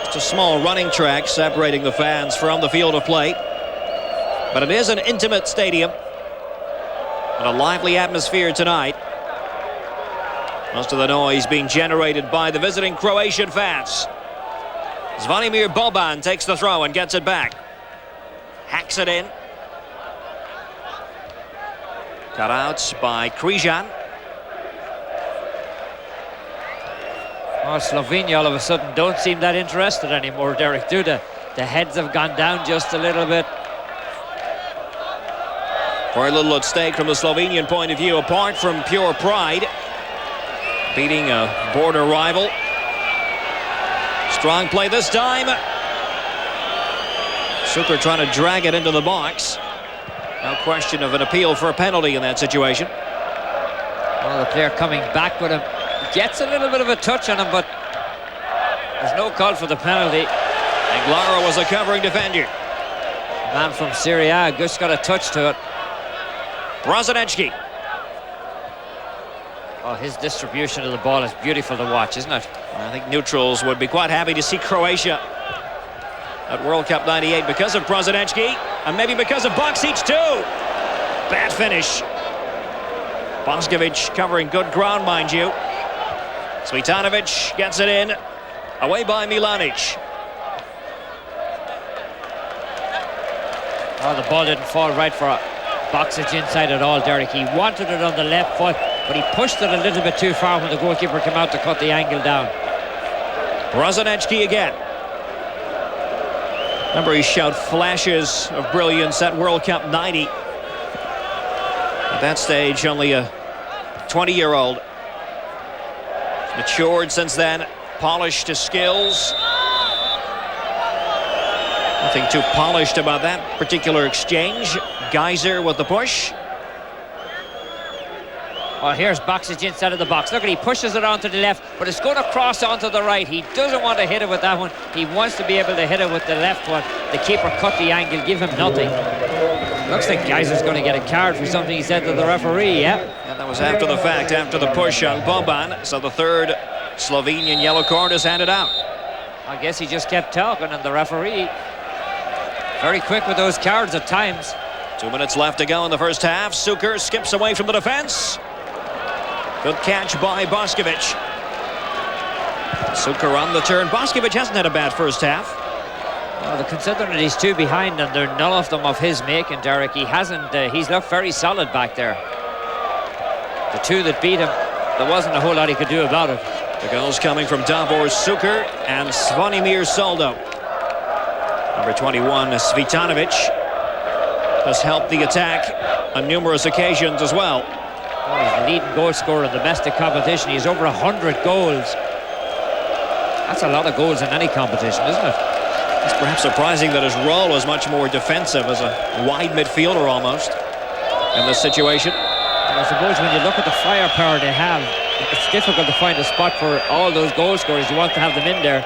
It's a small running track separating the fans from the field of play. But it is an intimate stadium and a lively atmosphere tonight. Most of the noise being generated by the visiting Croatian fans. Zvonimir Boban takes the throw and gets it back. Hacks it in. Cut out by Križan. Oh, Slovenia all of a sudden don't seem that interested anymore, Derek, do they? The heads have gone down just a little bit. Very little at stake from the Slovenian point of view, apart from pure pride. Beating a border rival. Strong play this time. Šuker trying to drag it into the box. No question of an appeal for a penalty in that situation. Well, the player coming back with him gets a little bit of a touch on him, but there's no call for the penalty. Anglaro was a covering defender. Man from Serie A just got a touch to it. Brozanecki. Oh, his distribution of the ball is beautiful to watch, isn't it? I think neutrals would be quite happy to see Croatia at World Cup '98 because of Brozanecki, and maybe because of Bokšić too. Bad finish. Bokšić covering good ground, mind you. Cvitanovic gets it in. Away by Milanic. Oh, the ball didn't fall right for Bokšić inside at all, Derek. He wanted it on the left foot, but he pushed it a little bit too far when the goalkeeper came out to cut the angle down. Brozanecki again. Remember, he showed flashes of brilliance at World Cup '90. At that stage, only a 20-year-old. Matured since then, polished his skills. Nothing too polished about that particular exchange. Geyser with the push. Well, here's Bokšić inside of the box. Look at, he pushes it onto the left, but it's going to cross onto the right. He doesn't want to hit it with that one. He wants to be able to hit it with the left one. The keeper cut the angle, give him nothing. Looks like Geyser's going to get a card for something he said to the referee, yeah. And that was after the fact, after the push on Boban. So the third Slovenian yellow card is handed out. I guess he just kept talking, and the referee very quick with those cards at times. 2 minutes left to go in the first half. Šuker skips away from the defense. Good catch by Bokšić. Šuker on the turn. Bokšić hasn't had a bad first half. Well, considering that he's two behind and they're none of them of his making, Derek, he hasn't. He's looked very solid back there. The two that beat him, there wasn't a whole lot he could do about it. The goals coming from Davor Šuker and Zvonimir Soldo. Number 21, Cvitanovic, has helped the attack on numerous occasions as well. Oh, he's the leading goal scorer in domestic competition. He's over 100 goals. That's a lot of goals in any competition, isn't it? It's perhaps surprising that his role is much more defensive, as a wide midfielder almost in this situation. And I suppose when you look at the firepower they have, it's difficult to find a spot for all those goal scorers. You want to have them in there.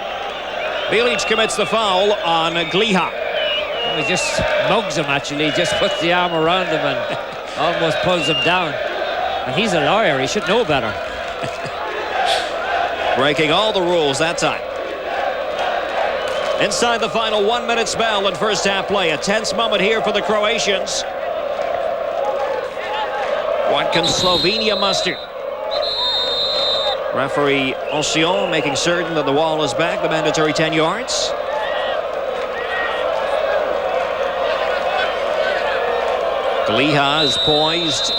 Bilic commits the foul on Gliha. He just mugs him, actually. He just puts the arm around him and almost pulls him down. And he's a lawyer. He should know better. Breaking all the rules that time. Inside the final 1 minute spell in first half play. A tense moment here for the Croatians. What can Slovenia muster? Referee Ancion making certain that the wall is back, the mandatory 10 yards. Gliha is poised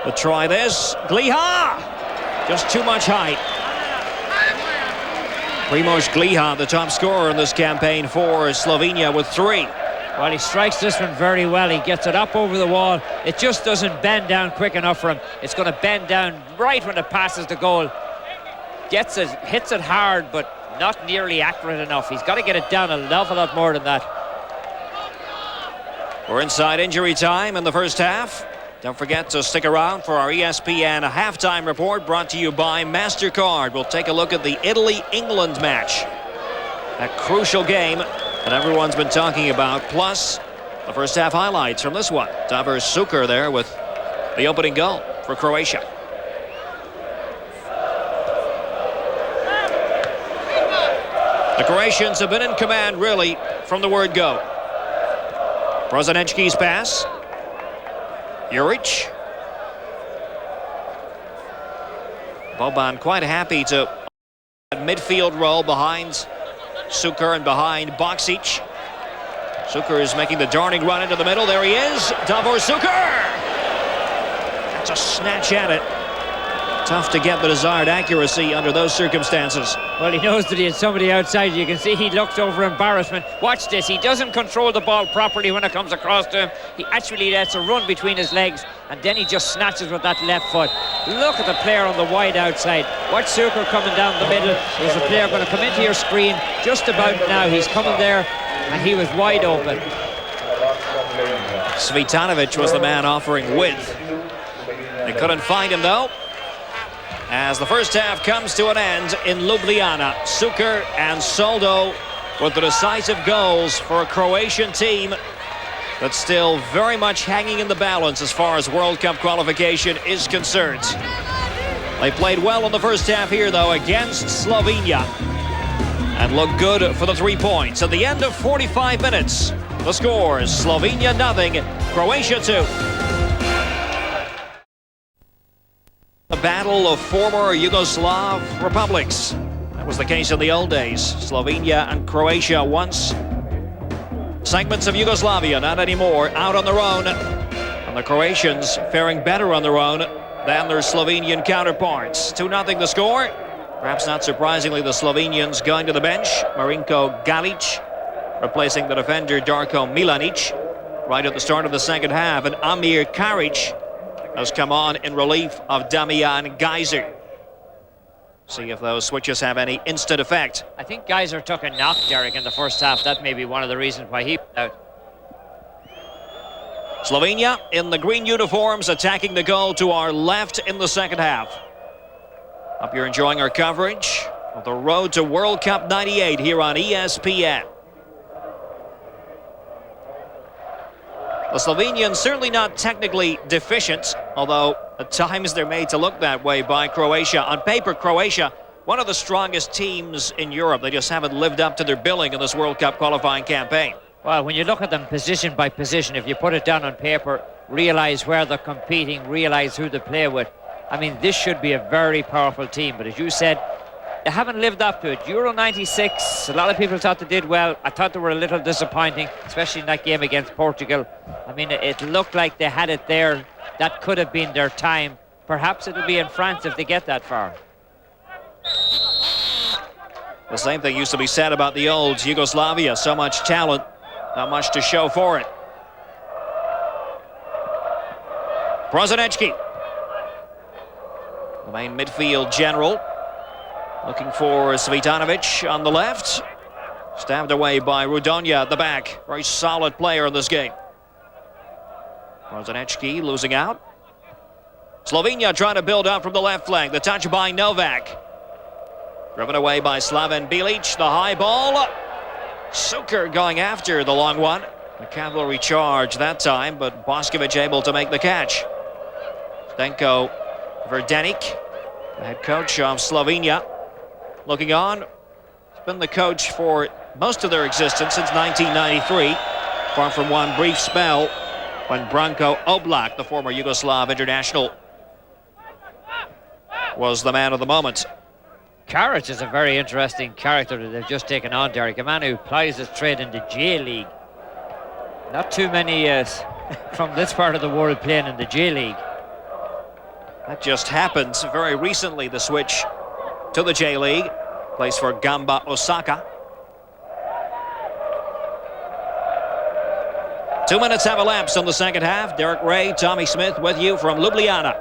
to try this. Gliha! Just too much height. Primož Gliha, the top scorer in this campaign for Slovenia with 3. Well, he strikes this one very well. He gets it up over the wall. It just doesn't bend down quick enough for him. It's going to bend down right when it passes the goal. Gets it, hits it hard, but not nearly accurate enough. He's got to get it down an awful lot more than that. We're inside injury time in the first half. Don't forget to stick around for our ESPN halftime report brought to you by MasterCard. We'll take a look at the Italy-England match. That crucial game that everyone's been talking about, plus the first half highlights from this one. Davor Šuker there with the opening goal for Croatia. The Croatians have been in command, really, from the word go. Brozanecki's pass. Juric. Boban quite happy to midfield role behind Šuker and behind Bokšić. Šuker is making the darting run into the middle. There he is. Davor Šuker! That's a snatch at it. Tough to get the desired accuracy under those circumstances. Well, he knows that he had somebody outside. You can see he looks over embarrassment. Watch this. He doesn't control the ball properly when it comes across to him. He actually lets it run between his legs, and then he just snatches with that left foot. Look at the player on the wide outside. Watch Šuker coming down the middle. There's a player going to come into your screen just about now. He's coming there and he was wide open. Cvitanovic was the man offering width. They couldn't find him though. As the first half comes to an end in Ljubljana, Šuker and Soldo with the decisive goals for a Croatian team that's still very much hanging in the balance as far as World Cup qualification is concerned. They played well in the first half here though against Slovenia and looked good for the 3 points. At the end of 45 minutes, the scores: Slovenia 0, Croatia 2. A battle of former Yugoslav republics. That was the case in the old days. Slovenia and Croatia once segments of Yugoslavia, not anymore, out on their own. And the Croatians faring better on their own than their Slovenian counterparts. 2-0 the score. Perhaps not surprisingly, the Slovenians going to the bench. Marinko Galic replacing the defender Darko Milanic right at the start of the second half. And Amir Karic has come on in relief of Damian Gajser. See if those switches have any instant effect. I think Gajser took a knock, Derek, in the first half. That may be one of the reasons why he put out. Slovenia in the green uniforms attacking the goal to our left in the second half. Hope you're enjoying our coverage of the road to World Cup 98 here on ESPN. The Slovenians certainly not technically deficient, although at times they're made to look that way by Croatia. On paper, Croatia, one of the strongest teams in Europe. They just haven't lived up to their billing in this World Cup qualifying campaign. Well, when you look at them position by position, if you put it down on paper, realise where they're competing, realise who they play with, I mean, this should be a very powerful team. But as you said, they haven't lived up to it. Euro 96, a lot of people thought they did well. I thought they were a little disappointing, especially in that game against Portugal. I mean, it looked like they had it there. That could have been their time. Perhaps it'll be in France if they get that far. The same thing used to be said about the old Yugoslavia. So much talent, not much to show for it. Prosinecki, the main midfield general, looking for Cvitanovic on the left. Stabbed away by Rudonia at the back. Very solid player in this game. Prosinecki losing out. Slovenia trying to build up from the left flank. The touch by Novak. Driven away by Slaven Bilic. The high ball. Šuker going after the long one. A cavalry charge that time, but Bokšić able to make the catch. Zdenko Verdenik, the head coach of Slovenia, looking on. He's been the coach for most of their existence since 1993, apart from one brief spell when Branko Oblak, the former Yugoslav international, was the man of the moment. Karic is a very interesting character that they've just taken on, Derek. A man who plies his trade in the J League. Not too many from this part of the world playing in the J League. That just happened very recently, the switch to the J League. Plays for Gamba Osaka. 2 minutes have elapsed in the second half. Derek Ray, Tommy Smith with you from Ljubljana.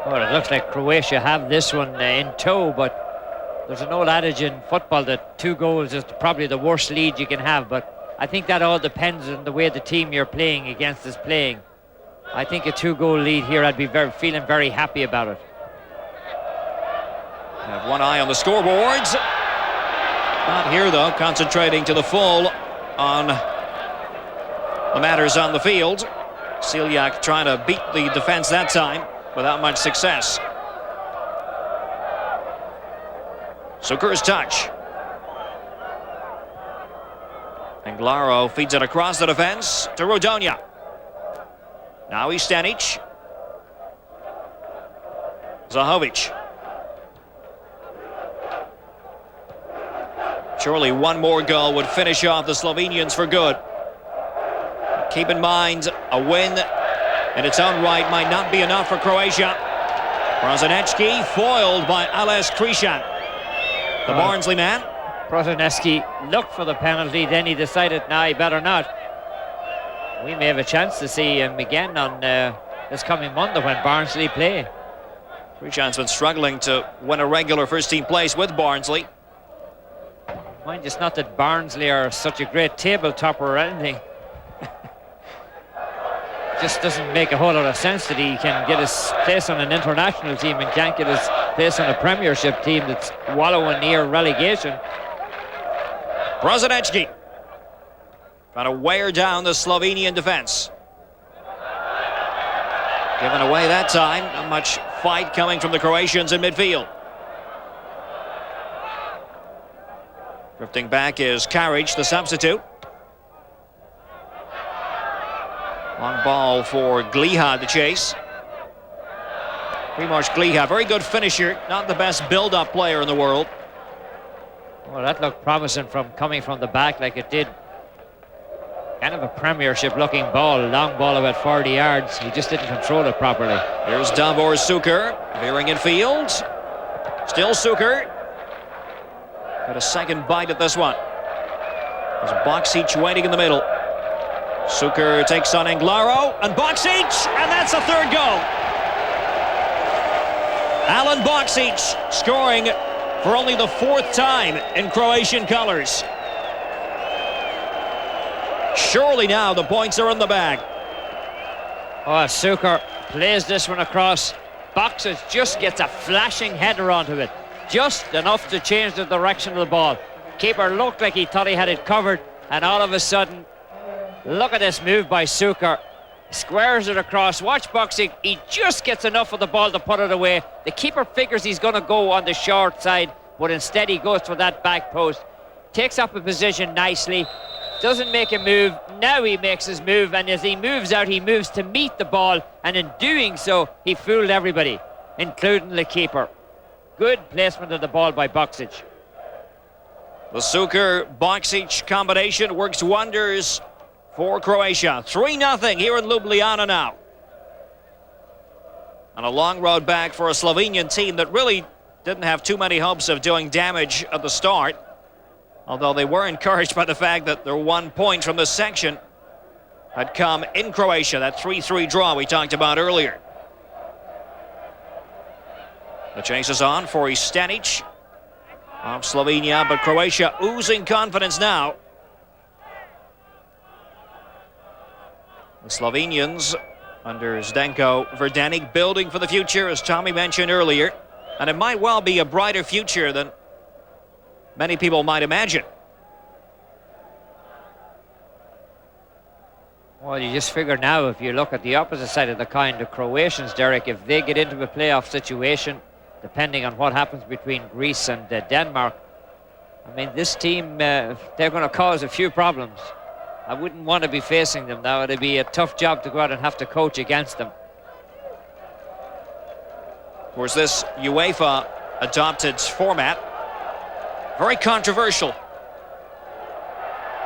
Well, it looks like Croatia have this one in tow, but there's an old adage in football that 2 goals is probably the worst lead you can have, but I think that all depends on the way the team you're playing against is playing. I think a 2-goal lead here, I'd be feeling very happy about it. Have one eye on the scoreboards. Not here though, concentrating to the full on the matters on the field. Celiak trying to beat the defense that time without much success. Šuker's touch. Anglaro feeds it across the defense to Rudonia. Now he's Stanic. Zahovič. Surely one more goal would finish off the Slovenians for good. Keep in mind, a win in its own right might not be enough for Croatia. Prosinecki foiled by Ales Krishan. The Barnsley man. Prosinecki looked for the penalty, then he decided, nah, he better not. We may have a chance to see him again on this coming Monday when Barnsley play. Krishan's been struggling to win a regular first-team place with Barnsley. Mind, it's not that Barnsley are such a great table topper or anything. Just doesn't make a whole lot of sense that he can get his place on an international team and can't get his place on a Premiership team that's wallowing near relegation. Brozanecki trying to wear down the Slovenian defense. Given away that time. Not much fight coming from the Croatians in midfield. Drifting back is Karic, the substitute. Long ball for Gliha to chase. Primož Gliha, very good finisher, not the best build-up player in the world. Well, that looked promising from coming from the back like it did. Kind of a Premiership looking ball, long ball about 40 yards. He just didn't control it properly. Here's Davor Šuker, veering in field. Still Šuker. Got a second bite at this one. There's Bokšić waiting in the middle. Šuker takes on Englaro, and Bokšić, and that's a third goal. Alan Bokšić scoring for only the fourth time in Croatian colours. Surely now the points are in the bag. Oh, Šuker plays this one across. Bokšić just gets a flashing header onto it. Just enough to change the direction of the ball. Keeper looked like he thought he had it covered, and all of a sudden, look at this move by Šuker. Squares it across. Watch Bokšić. He just gets enough of the ball to put it away. The keeper figures he's going to go on the short side, but instead he goes for that back post. Takes up a position nicely. Doesn't make a move. Now he makes his move, and as he moves out, he moves to meet the ball, and in doing so, he fooled everybody, including the keeper. Good placement of the ball by Bokšić. The Šuker-Bokšić combination works wonders for Croatia. 3-0 here in Ljubljana now. And a long road back for a Slovenian team that really didn't have too many hopes of doing damage at the start. Although they were encouraged by the fact that their 1 point from this section had come in Croatia, that 3-3 draw we talked about earlier. The chase is on for Stadion of Slovenia, but Croatia oozing confidence now. The Slovenians under Zdenko Verdanik building for the future, as Tommy mentioned earlier, and it might well be a brighter future than many people might imagine. Well, you just figure now, if you look at the opposite side of the coin, the Croatians, Derek, if they get into a playoff situation, depending on what happens between Greece and Denmark, I mean, this team, they're going to cause a few problems. I wouldn't want to be facing them now. It'd be a tough job to go out and have to coach against them. Of course, this UEFA adopted format, very controversial.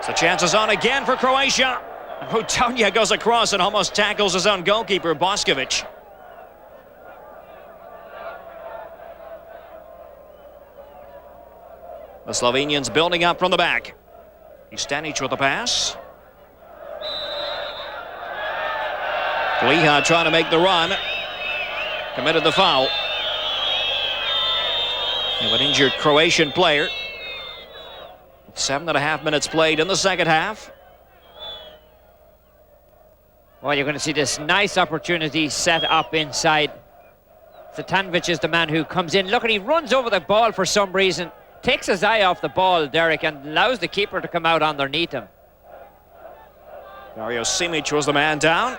So chances on again for Croatia. And Rutonia goes across and almost tackles his own goalkeeper, Bokšić. The Slovenians building up from the back. Stanic with the pass. Gliha trying to make the run. Committed the foul. Of an injured Croatian player. 7.5 minutes played in the second half. Well, you're going to see this nice opportunity set up inside. Zatanovic is the man who comes in. Look, and he runs over the ball for some reason. Takes his eye off the ball, Derek, and allows the keeper to come out underneath him. Dario Simic was the man down.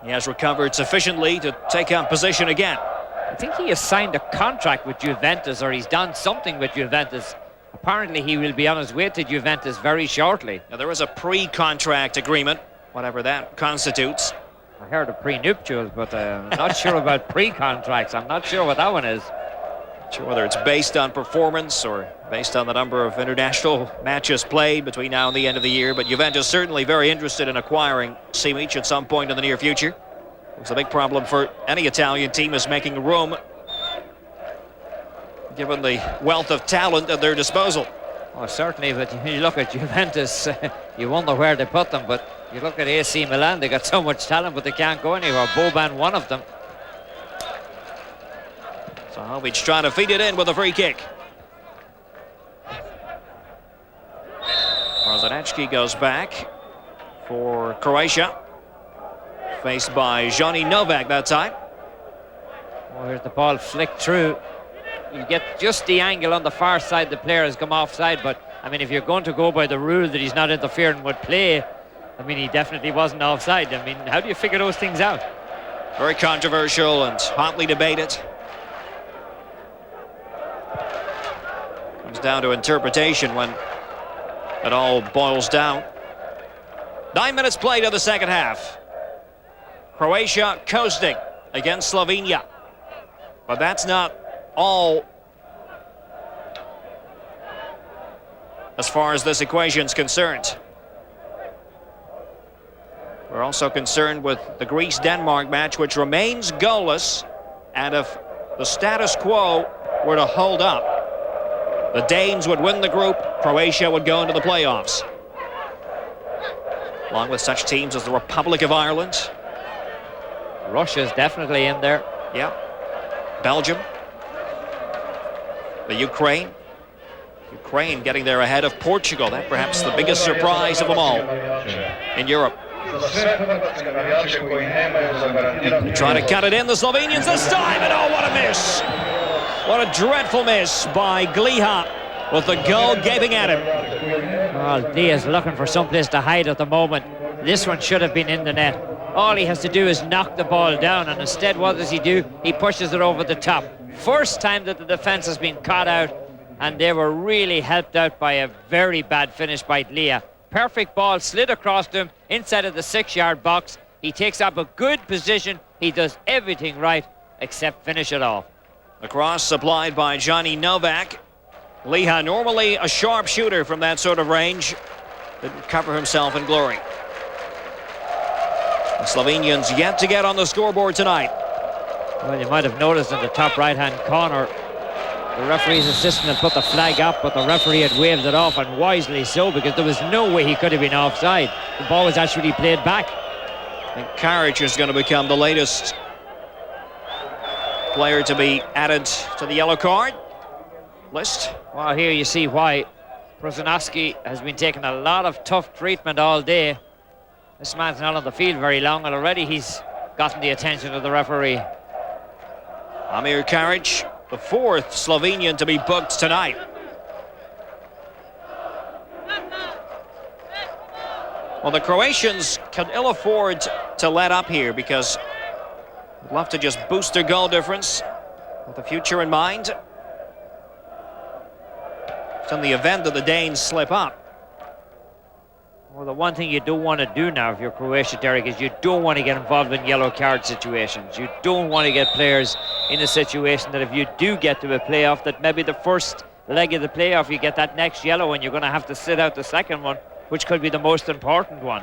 He has recovered sufficiently to take up position again. I think he has signed a contract with Juventus, or he's done something with Juventus. Apparently he will be on his way to Juventus very shortly. Now, there is a pre-contract agreement, whatever that constitutes. I heard of pre-nuptials, but I'm not sure about pre-contracts. I'm not sure what that one is. Not sure whether it's based on performance or based on the number of international matches played between now and the end of the year, but Juventus certainly very interested in acquiring Simic at some point in the near future. It's a big problem for any Italian team is making room given the wealth of talent at their disposal. Oh, certainly, but you look at Juventus, you wonder where they put them, but you look at AC Milan, they got so much talent, but they can't go anywhere. Boban, one of them. Zahovič trying to feed it in with a free kick. Prosinecki goes back for Croatia. Faced by Johnny Novak that time. Oh, here's the ball flicked through. You get just the angle on the far side, the player has come offside, but I mean, if you're going to go by the rule that he's not interfering with play, I mean, he definitely wasn't offside. I mean, how do you figure those things out? Very controversial and hotly debated. Comes down to interpretation when it all boils down. 9 minutes played of the second half. Croatia coasting against Slovenia. But that's not all as far as this equation's concerned. We're also concerned with the Greece-Denmark match, which remains goalless. And if the status quo were to hold up, the Danes would win the group, Croatia would go into the playoffs. Along with such teams as the Republic of Ireland. Russia's definitely in there. Yeah. Belgium. The Ukraine. Ukraine getting there ahead of Portugal. That perhaps the biggest surprise of them all in Europe. Trying to cut it in, the Slovenians this time, and oh, what a miss! What a dreadful miss by Gliha, with the goal gaping at him. Well, Gliha's looking for someplace to hide at the moment. This one should have been in the net. All he has to do is knock the ball down, and instead, what does he do? He pushes it over the top. First time that the defence has been caught out, and they were really helped out by a very bad finish by Gliha. Perfect ball slid across to him inside of the 6-yard box. He takes up a good position. He does everything right except finish it off. The cross supplied by Johnny Novak. Gliha, normally a sharp shooter from that sort of range, didn't cover himself in glory. The Slovenians yet to get on the scoreboard tonight. Well, you might have noticed in the top right-hand corner, the referee's assistant had put the flag up, but the referee had waved it off, and wisely so, because there was no way he could have been offside. The ball was actually played back. I think Karic is going to become the latest player to be added to the yellow card list. Well, here you see why Prosinecki has been taking a lot of tough treatment all day. This man's not on the field very long, and already he's gotten the attention of the referee. Amir Karic, the fourth Slovenian to be booked tonight. Well, the Croatians can ill afford to let up here, because they'd love to just boost their goal difference with the future in mind. It's in the event that the Danes slip up. Well, the one thing you don't want to do now if you're Croatia, Derek, is you don't want to get involved in yellow card situations. You don't want to get players in a situation that if you do get to a playoff, that maybe the first leg of the playoff you get that next yellow and you're going to have to sit out the second one, which could be the most important one.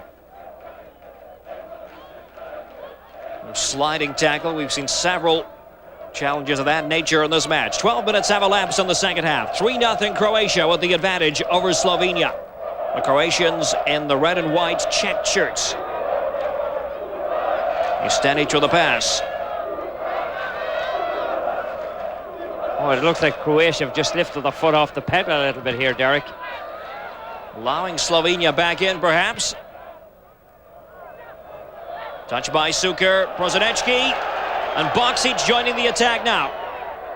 Sliding tackle. We've seen several challenges of that nature in this match. 12 minutes have elapsed in the second half. 3-0 Croatia with the advantage over Slovenia. The Croatians in the red and white checked shirts. Stanic with the pass. Oh, it looks like Croatia have just lifted the foot off the pedal a little bit here, Derek. Allowing Slovenia back in, perhaps. Touched by Šuker, Prosinecki, and Bokšić joining the attack now.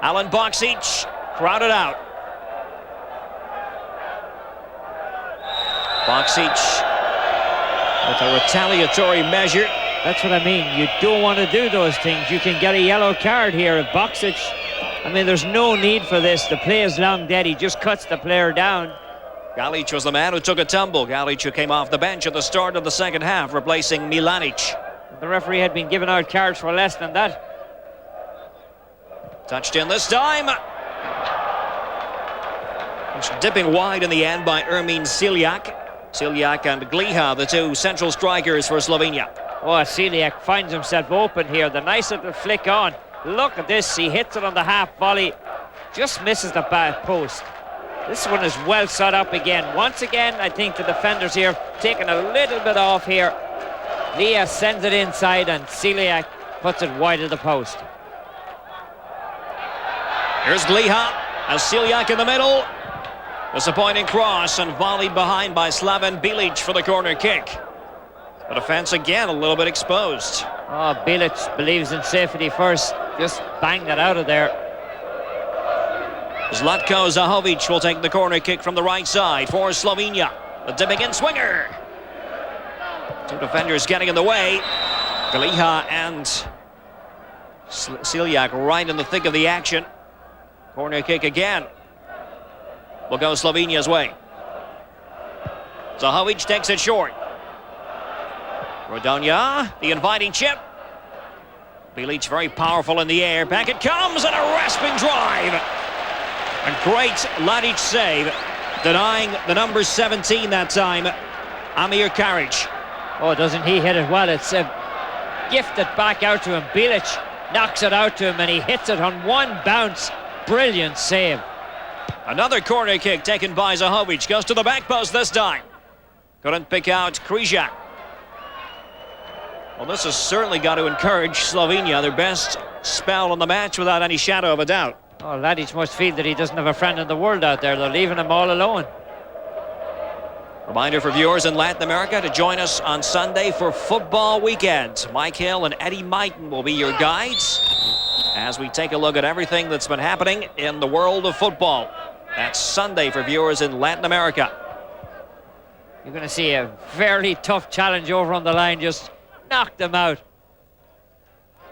Alan Bokšić crowded out. Bokšić with a retaliatory measure. That's what I mean. You don't want to do those things. You can get a yellow card here if Bokšić. I mean, there's no need for this. The play is long dead. He just cuts the player down. Galic was the man who took a tumble. Galic, who came off the bench at the start of the second half, replacing Milanic. The referee had been giving out cards for less than that. Touched in this time. It's dipping wide in the end by Ermin Ciliac. Ciliac and Gliha, the two central strikers for Slovenia. Oh, Ciliac finds himself open here. The nice little flick on. Look at this. He hits it on the half volley. Just misses the back post. This one is well set up again. Once again, I think the defenders here taking a little bit off here. Gliha sends it inside and Ciliac puts it wide of the post. Here's Gliha and Ciliac in the middle. Disappointing cross and volleyed behind by Slaven Bilic for the corner kick. The defence again a little bit exposed. Oh, Bilic believes in safety first. Just banged it out of there. Zlatko Zahovič will take the corner kick from the right side for Slovenia. The dipping in swinger. Two defenders getting in the way. Galiha and Siljak right in the thick of the action. Corner kick again. Will go Slovenia's way. Zahovič takes it short. Rodonia, the inviting chip. Bilic very powerful in the air. Back it comes and a rasping drive. A great Ladic save, denying the number 17 that time, Amir Karic. Oh, doesn't he hit it well? It's gifted back out to him. Bilic knocks it out to him and he hits it on one bounce. Brilliant save. Another corner kick taken by Zahovič. Goes to the back post this time. Couldn't pick out Kryja. Well, this has certainly got to encourage Slovenia, their best spell in the match without any shadow of a doubt. Oh, Ladic must feel that he doesn't have a friend in the world out there. They're leaving him all alone. Reminder for viewers in Latin America to join us on Sunday for Football Weekend. Mike Hill and Eddie Mighton will be your guides as we take a look at everything that's been happening in the world of football. That's Sunday for viewers in Latin America. You're going to see a very tough challenge over on the line. Just knocked them out.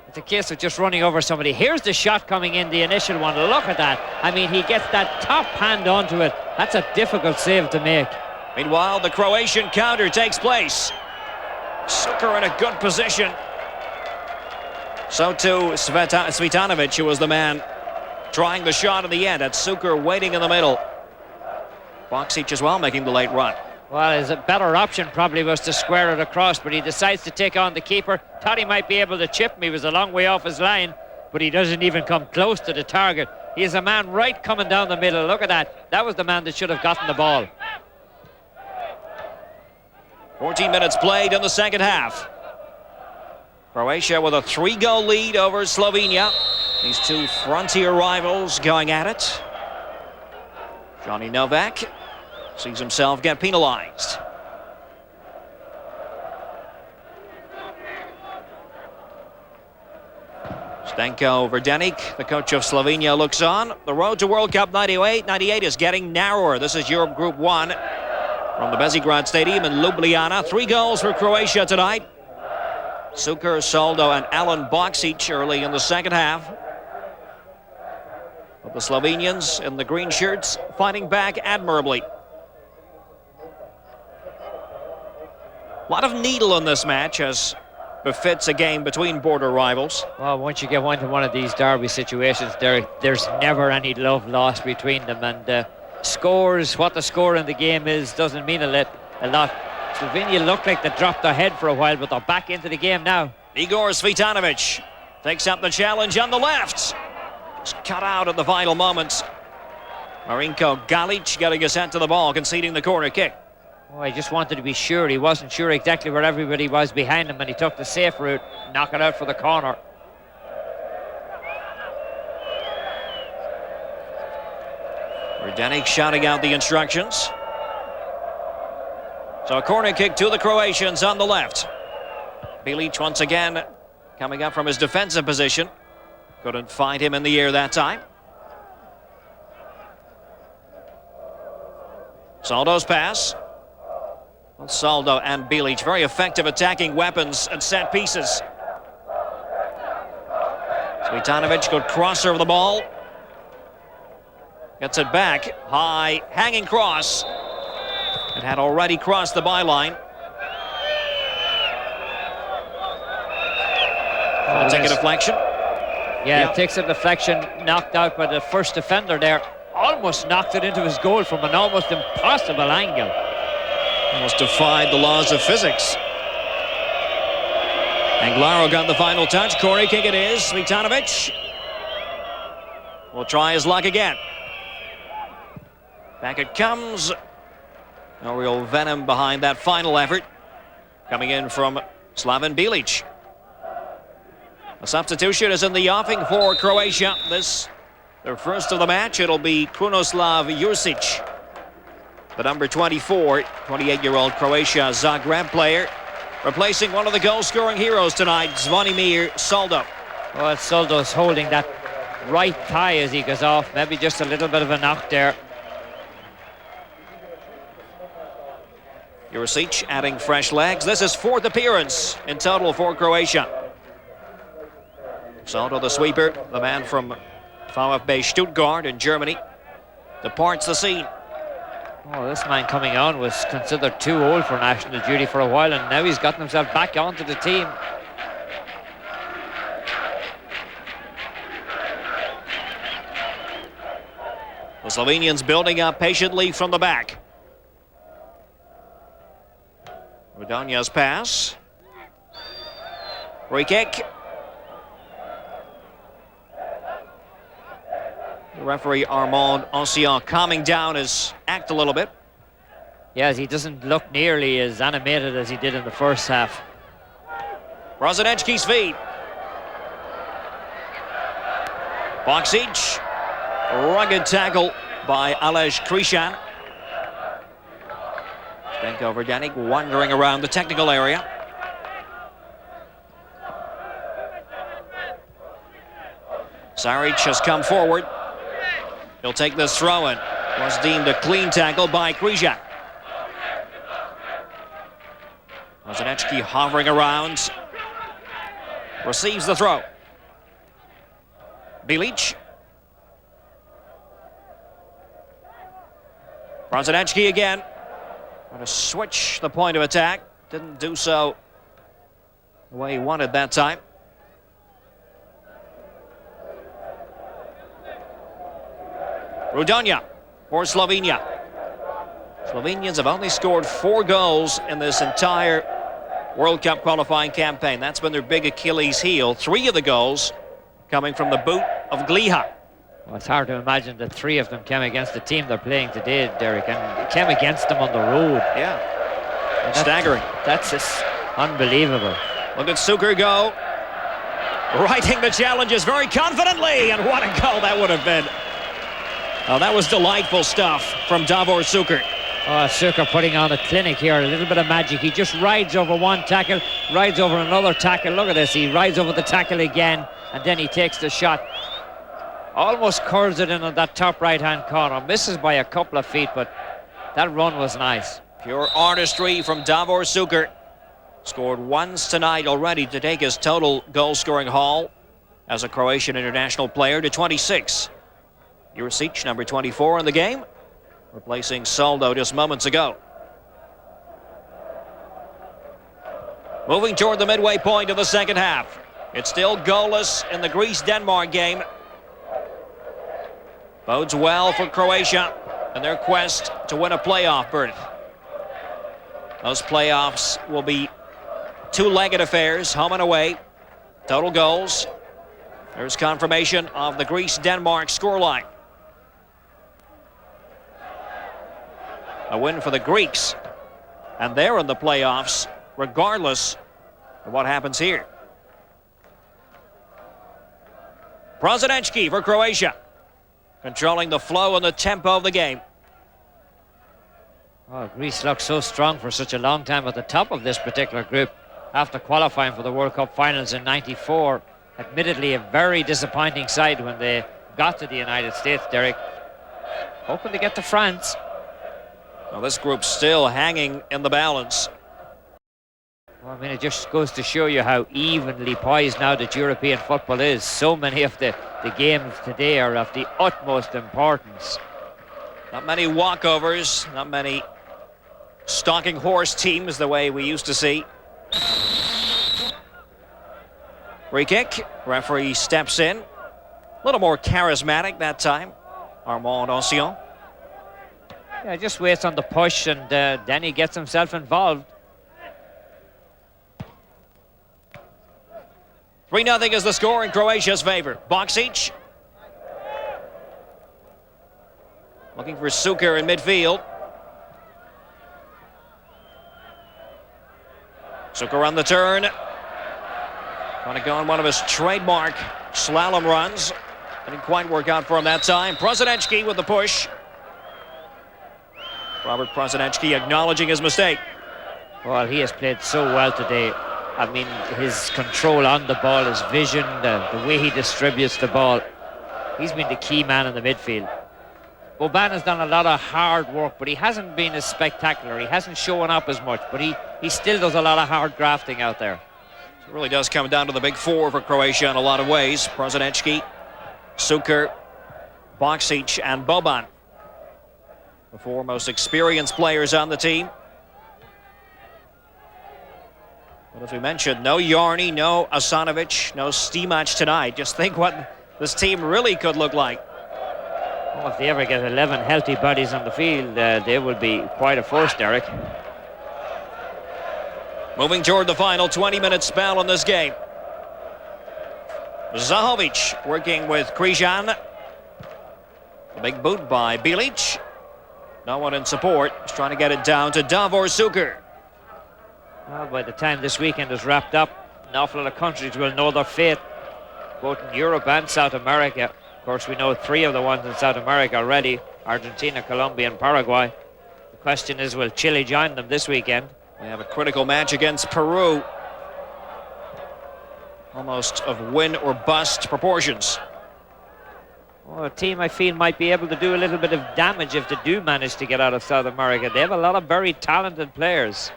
It's a case of just running over somebody. Here's the shot coming in, the initial one. Look at that. I mean, he gets that top hand onto it. That's a difficult save to make. Meanwhile, the Croatian counter takes place. Šuker in a good position. So too Cvitanovic, who was the man trying the shot in the end. At Šuker waiting in the middle. Bokšić as well making the late run. Well, his better option probably was to square it across, but he decides to take on the keeper. Thought he might be able to chip him. He was a long way off his line, but he doesn't even come close to the target. He has a man right coming down the middle. Look at that. That was the man that should have gotten the ball. 14 minutes played in the second half. Croatia with a 3-goal lead over Slovenia. These two frontier rivals going at it. Johnny Novak sees himself get penalized. Zdenko Verdenik, the coach of Slovenia, looks on. The road to World Cup 98 is getting narrower. This is Europe Group 1 from the Bežigradom Stadium in Ljubljana. 3 goals for Croatia tonight. Šuker, Soldo and Alan Bokšić early in the second half. But the Slovenians in the green shirts fighting back admirably. A lot of needle in this match, as befits a game between border rivals. Well, once you get into one of these derby situations, there's never any love lost between them. And scores, what the score in the game is, doesn't mean a lot. Slovenia looked like they dropped their head for a while, but they're back into the game now. Igor Cvitanovic takes up the challenge on the left. Just cut out at the vital moments. Marinko Galic getting a set to the ball, conceding the corner kick. Oh, he just wanted to be sure. He wasn't sure exactly where everybody was behind him, and he took the safe route, knock it out for the corner. Verdenik shouting out the instructions. So a corner kick to the Croatians on the left. Bilic once again coming up from his defensive position. Couldn't find him in the air that time. Soldo's pass. Well, Soldo and Bilic, very effective attacking weapons and set pieces. Cvitanovic, good crosser of the ball. Gets it back, high, hanging cross. It had already crossed the byline. I'll take a deflection. Yeah, it takes a deflection, knocked out by the first defender there. Almost knocked it into his goal from an almost impossible angle. Almost defied the laws of physics. Anglaro got the final touch. Corner kick it is. Cvitanovic will try his luck again. Back it comes. No real venom behind that final effort. Coming in from Slaven Bilic. A substitution is in the offing for Croatia. This, their first of the match. It'll be Krunoslav Jursic The number 24, 28-year-old Croatia Zagreb player, replacing one of the goal-scoring heroes tonight, Zvonimir Soldo. Well, Soldo's holding that right thigh as he goes off. Maybe just a little bit of a knock there. Jurisic adding fresh legs. This is fourth appearance in total for Croatia. Soldo, the sweeper, the man from VfB Stuttgart in Germany, departs the scene. Oh, this man coming on was considered too old for national duty for a while, and now he's gotten himself back onto the team. The Slovenians building up patiently from the back. Rodonja's pass. Free kick. The referee Armand Ancion calming down his act a little bit. Yes, he doesn't look nearly as animated as he did in the first half. Brozanecki's feet. Bokšić. Rugged tackle by Aleš Krishan. Stenko Verdanik wandering around the technical area. Zahovič has come forward. He'll take this throw-in. Was deemed a clean tackle by Krishan. Brozanecki hovering around. Receives the throw. Bilic. Brozanecki again. Going to switch the point of attack. Didn't do so the way he wanted that time. Rodonja for Slovenia. Slovenians have only scored 4 goals in this entire World Cup qualifying campaign. That's been their big Achilles heel. 3 of the goals coming from the boot of Gliha. Well, it's hard to imagine that 3 of them came against the team they're playing today, Derek, and it came against them on the road. Yeah, staggering. That's just unbelievable. Look at Šuker go. Righting the challenges very confidently, and what a goal that would have been. Oh, that was delightful stuff from Davor Šuker. Oh, Šuker putting on a clinic here, a little bit of magic. He just rides over one tackle, rides over another tackle. Look at this, he rides over the tackle again, and then he takes the shot. Almost curls it in on that top right-hand corner. Misses by a couple of feet, but that run was nice. Pure artistry from Davor Šuker. Scored once tonight already to take his total goal-scoring haul as a Croatian international player to 26. Jurisic, number 24 in the game, replacing Soldo just moments ago. Moving toward the midway point of the second half. It's still goalless in the Greece-Denmark game. Bodes well for Croatia and their quest to win a playoff berth. Those playoffs will be 2-legged affairs, home and away. Total goals. There's confirmation of the Greece-Denmark scoreline. A win for the Greeks, and they're in the playoffs regardless of what happens here. Brozanecki for Croatia, controlling the flow and the tempo of the game. Oh, Greece looked so strong for such a long time at the top of this particular group after qualifying for the World Cup finals in '94. Admittedly, a very disappointing side when they got to the United States, Derek. Hoping to get to France. Well, this group's still hanging in the balance. Well, I mean, it just goes to show you how evenly poised now that European football is. So many of the games today are of the utmost importance. Not many walkovers, not many stalking horse teams the way we used to see. Free kick, referee steps in. A little more charismatic that time, Armand Ancion. Yeah, just waits on the push, and then he gets himself involved. 3-0 is the score in Croatia's favor. Bokšić. Looking for Šuker in midfield. Šuker on the turn. Going to go on one of his trademark slalom runs. Didn't quite work out for him that time. Brozanecki with the push. Robert Prosinecki acknowledging his mistake. Well, he has played so well today. I mean, his control on the ball, his vision, the way he distributes the ball. He's been the key man in the midfield. Boban has done a lot of hard work, but he hasn't been as spectacular. He hasn't shown up as much, but he still does a lot of hard grafting out there. It really does come down to the big four for Croatia in a lot of ways. Prosinecki, Šuker, Bokšić and Boban. The four most experienced players on the team. But as we mentioned, no Jarni, no Asanovic, no Stimac tonight. Just think what this team really could look like. Well, if they ever get 11 healthy bodies on the field, they will be quite a force, Derek. Moving toward the final 20-minute spell in this game. Zahovič working with Križan. The big boot by Bilic. No one in support. He's trying to get it down to Davor Šuker. Well, by the time this weekend is wrapped up, an awful lot of countries will know their fate, both in Europe and South America. Of course, we know 3 of the ones in South America already: Argentina, Colombia and Paraguay. The question is, will Chile join them this weekend? We have a critical match against Peru. Almost of win or bust proportions. Well, a team I feel might be able to do a little bit of damage if they do manage to get out of South America. They have a lot of very talented players.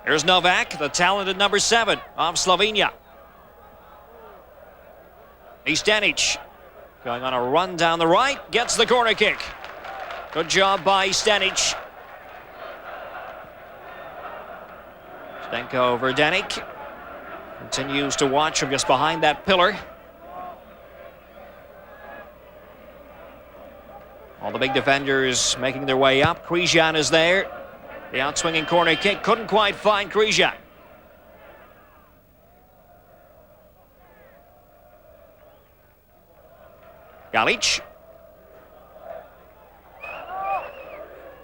Here's Novak, the talented number 7 of Slovenia. Stanic going on a run down the right, gets the corner kick. Good job by Stanic. Zdenko Verdenik continues to watch from just behind that pillar. All the big defenders making their way up. Križan is there. The outswinging corner kick couldn't quite find Križan. Galic.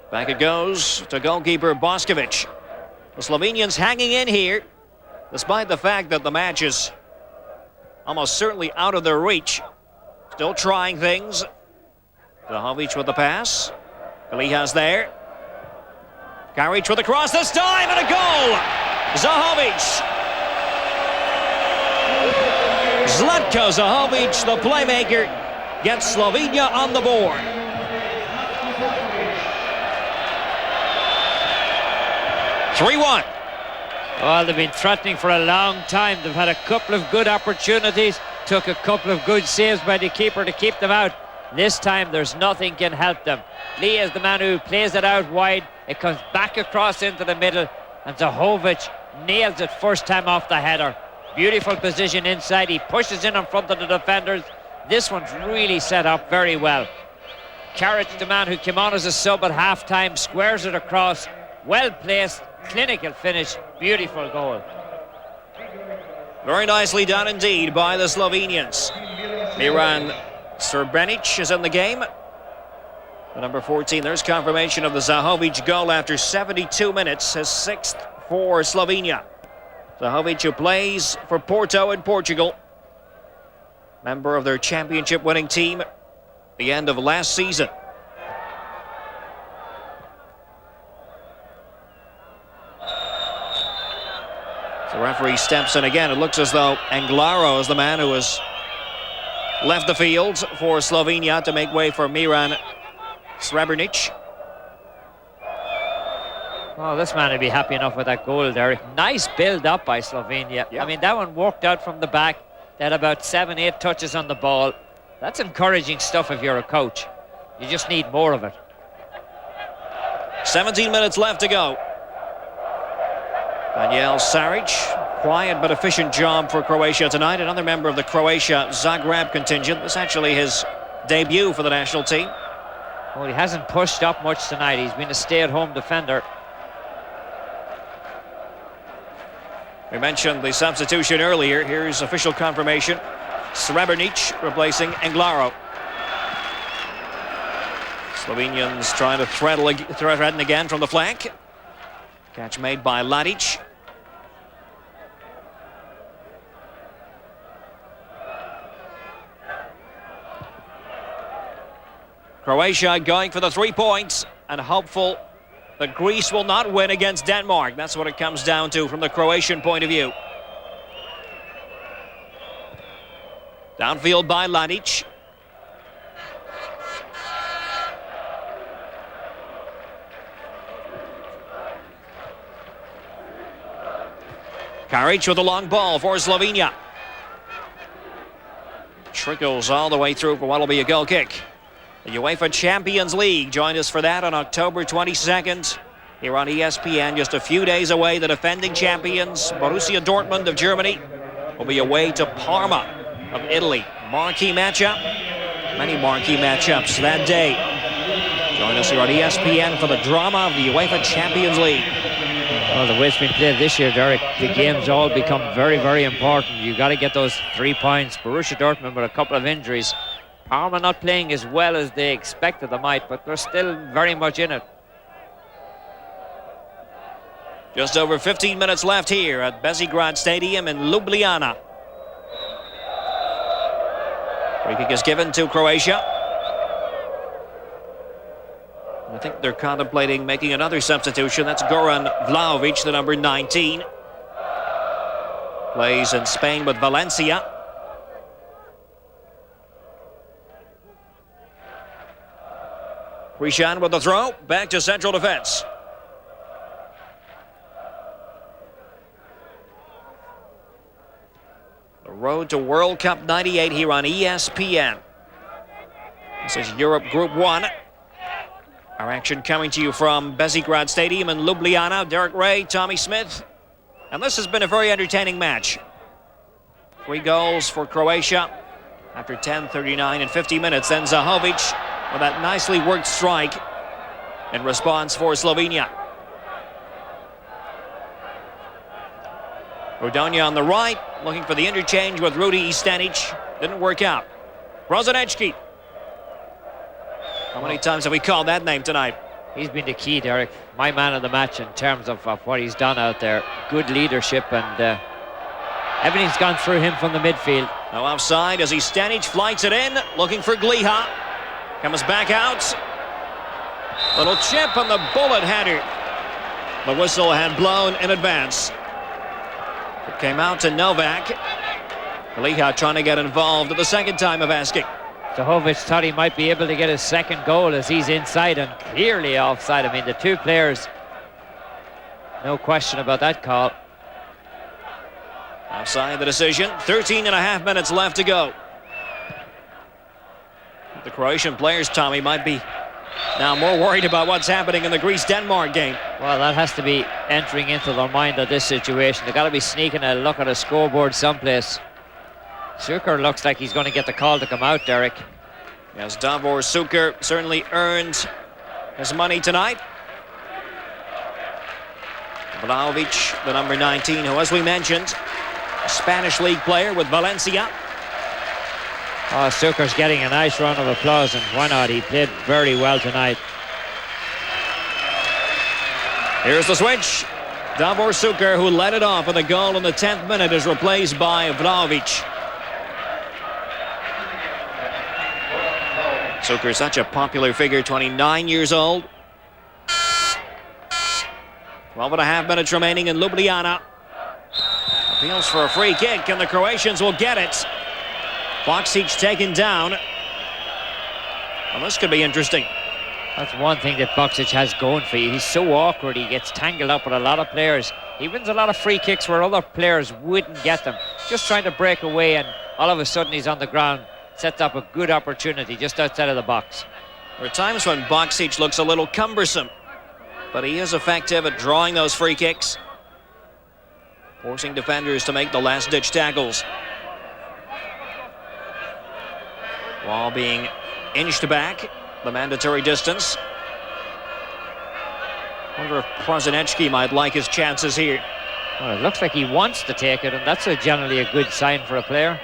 Back it goes to goalkeeper Bokšić. The Slovenians hanging in here, despite the fact that the match is almost certainly out of their reach. Still trying things. Zahovič with the pass. Kalijas there. Karic with the cross this time, and a goal! Zahovič. Zlatko Zahovič, the playmaker, gets Slovenia on the board. (3-1). Well, they've been threatening for a long time. They've had a couple of good opportunities, took a couple of good saves by the keeper to keep them out. This time there's nothing can help them. Lee is the man who plays it out wide. It comes back across into the middle, and Zahovič nails it first time off the header. Beautiful position inside. He pushes in front of the defenders. This one's really set up very well. Karic, the man who came on as a sub at half-time, squares it across. Well placed, clinical finish, beautiful goal. Very nicely done indeed by the Slovenians. Miran Srbenic is in the game. The number 14, there's confirmation of the Zahovič goal after 72 minutes, his 6th for Slovenia. Zahovič, who plays for Porto in Portugal. Member of their championship-winning team at the end of last season. The referee steps in again. It looks as though Anglaro is the man who has left the field for Slovenia to make way for Miran Srbenic. Oh, this man would be happy enough with that goal, Derek. Nice build-up by Slovenia. Yep. I mean, that one worked out from the back. They had about 7-8 touches on the ball. That's encouraging stuff if you're a coach. You just need more of it. 17 minutes left to go. Daniel Saric, quiet but efficient job for Croatia tonight. Another member of the Croatia Zagreb contingent. This is actually his debut for the national team. Well, he hasn't pushed up much tonight. He's been a stay-at-home defender. We mentioned the substitution earlier. Here's official confirmation. Srbenic replacing Anglaro. Slovenians trying to threaten again from the flank. Catch made by Ladic. Croatia going for the 3 points. and hopeful that Greece will not win against Denmark. That's what it comes down to from the Croatian point of view. Downfield by Lanic. Karic with a long ball for Slovenia. Trickles all the way through for what will be a goal kick. The UEFA Champions League joined us for that on October 22nd. Here on ESPN, just a few days away, the defending champions, Borussia Dortmund of Germany, will be away to Parma of Italy. Marquee matchup. Many marquee matchups that day. Join us here on ESPN for the drama of the UEFA Champions League. Well, the way it's been played this year, Derek, the games all become very, very important. You've got to get those 3 points. Borussia Dortmund with a couple of injuries. Parma not playing as well as they expected they might, but they're still very much in it. Just over 15 minutes left here at Bežigradom Stadium in Ljubljana. Free kick is given to Croatia. I think they're contemplating making another substitution. That's Goran Vlahovic, the number 19. Plays in Spain with Valencia. Krishan with the throw, back to central defense. The road to World Cup 98 here on ESPN. This is Europe Group 1. Our action coming to you from Bežigradom Stadium in Ljubljana. Derek Ray, Tommy Smith. And this has been a very entertaining match. 3 goals for Croatia after 10, 39, and 50 minutes. Then Zahovič with that nicely worked strike in response for Slovenia. Rodonia on the right, looking for the interchange with Rudi Stanic. Didn't work out. Brozovic. How many times have we called that name tonight? He's been the key, Derek. My man of the match in terms of what he's done out there. Good leadership, and everything's gone through him from the midfield. No offside as Stanic flights it in, looking for Gliha. Comes back out. Little chip on the bullet header. The whistle had blown in advance. It came out to Novak. Gliha trying to get involved at the second time of asking. Zahovič thought he might be able to get his second goal as he's inside and clearly offside. I mean, the 2 players, no question about that call. Offside the decision. 13 and a half minutes left to go. The Croatian players, Tommy, might be now more worried about what's happening in the Greece-Denmark game. Well, that has to be entering into their mind at this situation. They've got to be sneaking a look at a scoreboard someplace. Šuker looks like he's going to get the call to come out, Derek. Yes, Davor Šuker certainly earned his money tonight. Vlahovic, the number 19, who, as we mentioned, a Spanish league player with Valencia. Oh, Šuker's getting a nice round of applause, and why not? He played very well tonight. Here's the switch. Davor Šuker, who led it off with a goal in the 10th minute, is replaced by Vlahovic. Šuker, such a popular figure, 29 years old. 12 and a half minutes remaining in Ljubljana. Appeals for a free kick, and the Croatians will get it. Bokšić taken down. Well, this could be interesting. That's one thing that Bokšić has going for you. He's so awkward. He gets tangled up with a lot of players. He wins a lot of free kicks where other players wouldn't get them. Just trying to break away, and all of a sudden he's on the ground. Sets up a good opportunity just outside of the box. There are times when Bokšić looks a little cumbersome, but he is effective at drawing those free kicks, forcing defenders to make the last-ditch tackles. Ball being inched back, the mandatory distance. Wonder if Brozovic might like his chances here. Well, it looks like he wants to take it, and that's generally a good sign for a player.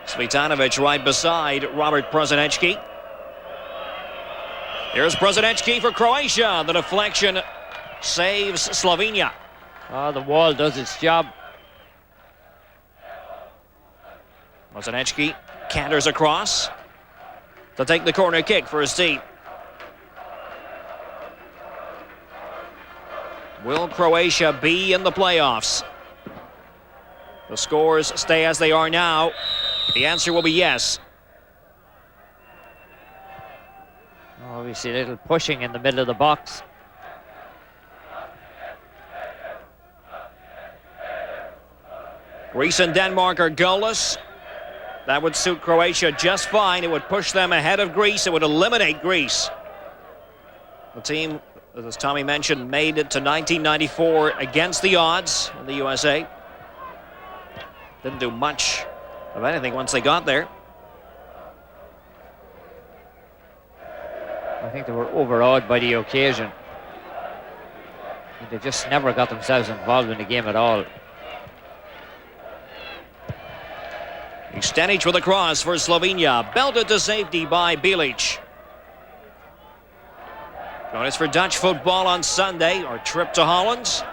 Cvitanovic right beside Robert Brozovic. Here's Brozovic for Croatia. The deflection saves Slovenia. Oh, the wall does its job. Brozovic canters across. to take the corner kick for his team. Will Croatia be in the playoffs? The scores stay as they are now. The answer will be yes. Oh, we see a little pushing in the middle of the box. Greece and Denmark are goalless. That would suit Croatia just fine. It would push them ahead of Greece. It would eliminate Greece. The team, as Tommy mentioned, made it to 1994 against the odds in the USA. Didn't do much of anything once they got there. I think they were overawed by the occasion. They just never got themselves involved in the game at all. Stadion with a cross for Slovenia. Belted to safety by Bokšić. Join us for Dutch football on Sunday. Our trip to Holland.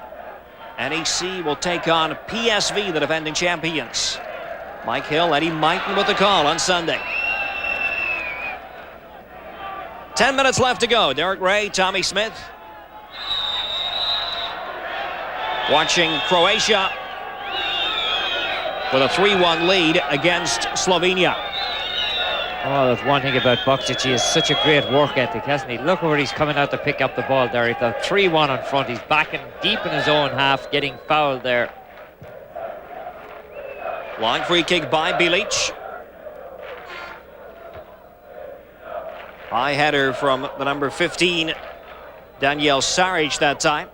NEC will take on PSV, the defending champions. Mike Hill, Eddie Mighton with the call on Sunday. 10 minutes left to go. Derek Ray, Tommy Smith. Watching Croatia with a 3-1 lead against Slovenia. Oh, that's one thing about Bokšić. He has such a great work ethic, hasn't he? Look where he's coming out to pick up the ball there. He's got 3-1 in front. He's backing deep in his own half, getting fouled there. Long free kick by Bokšić. High header from the number 15, Daniel Saric that time.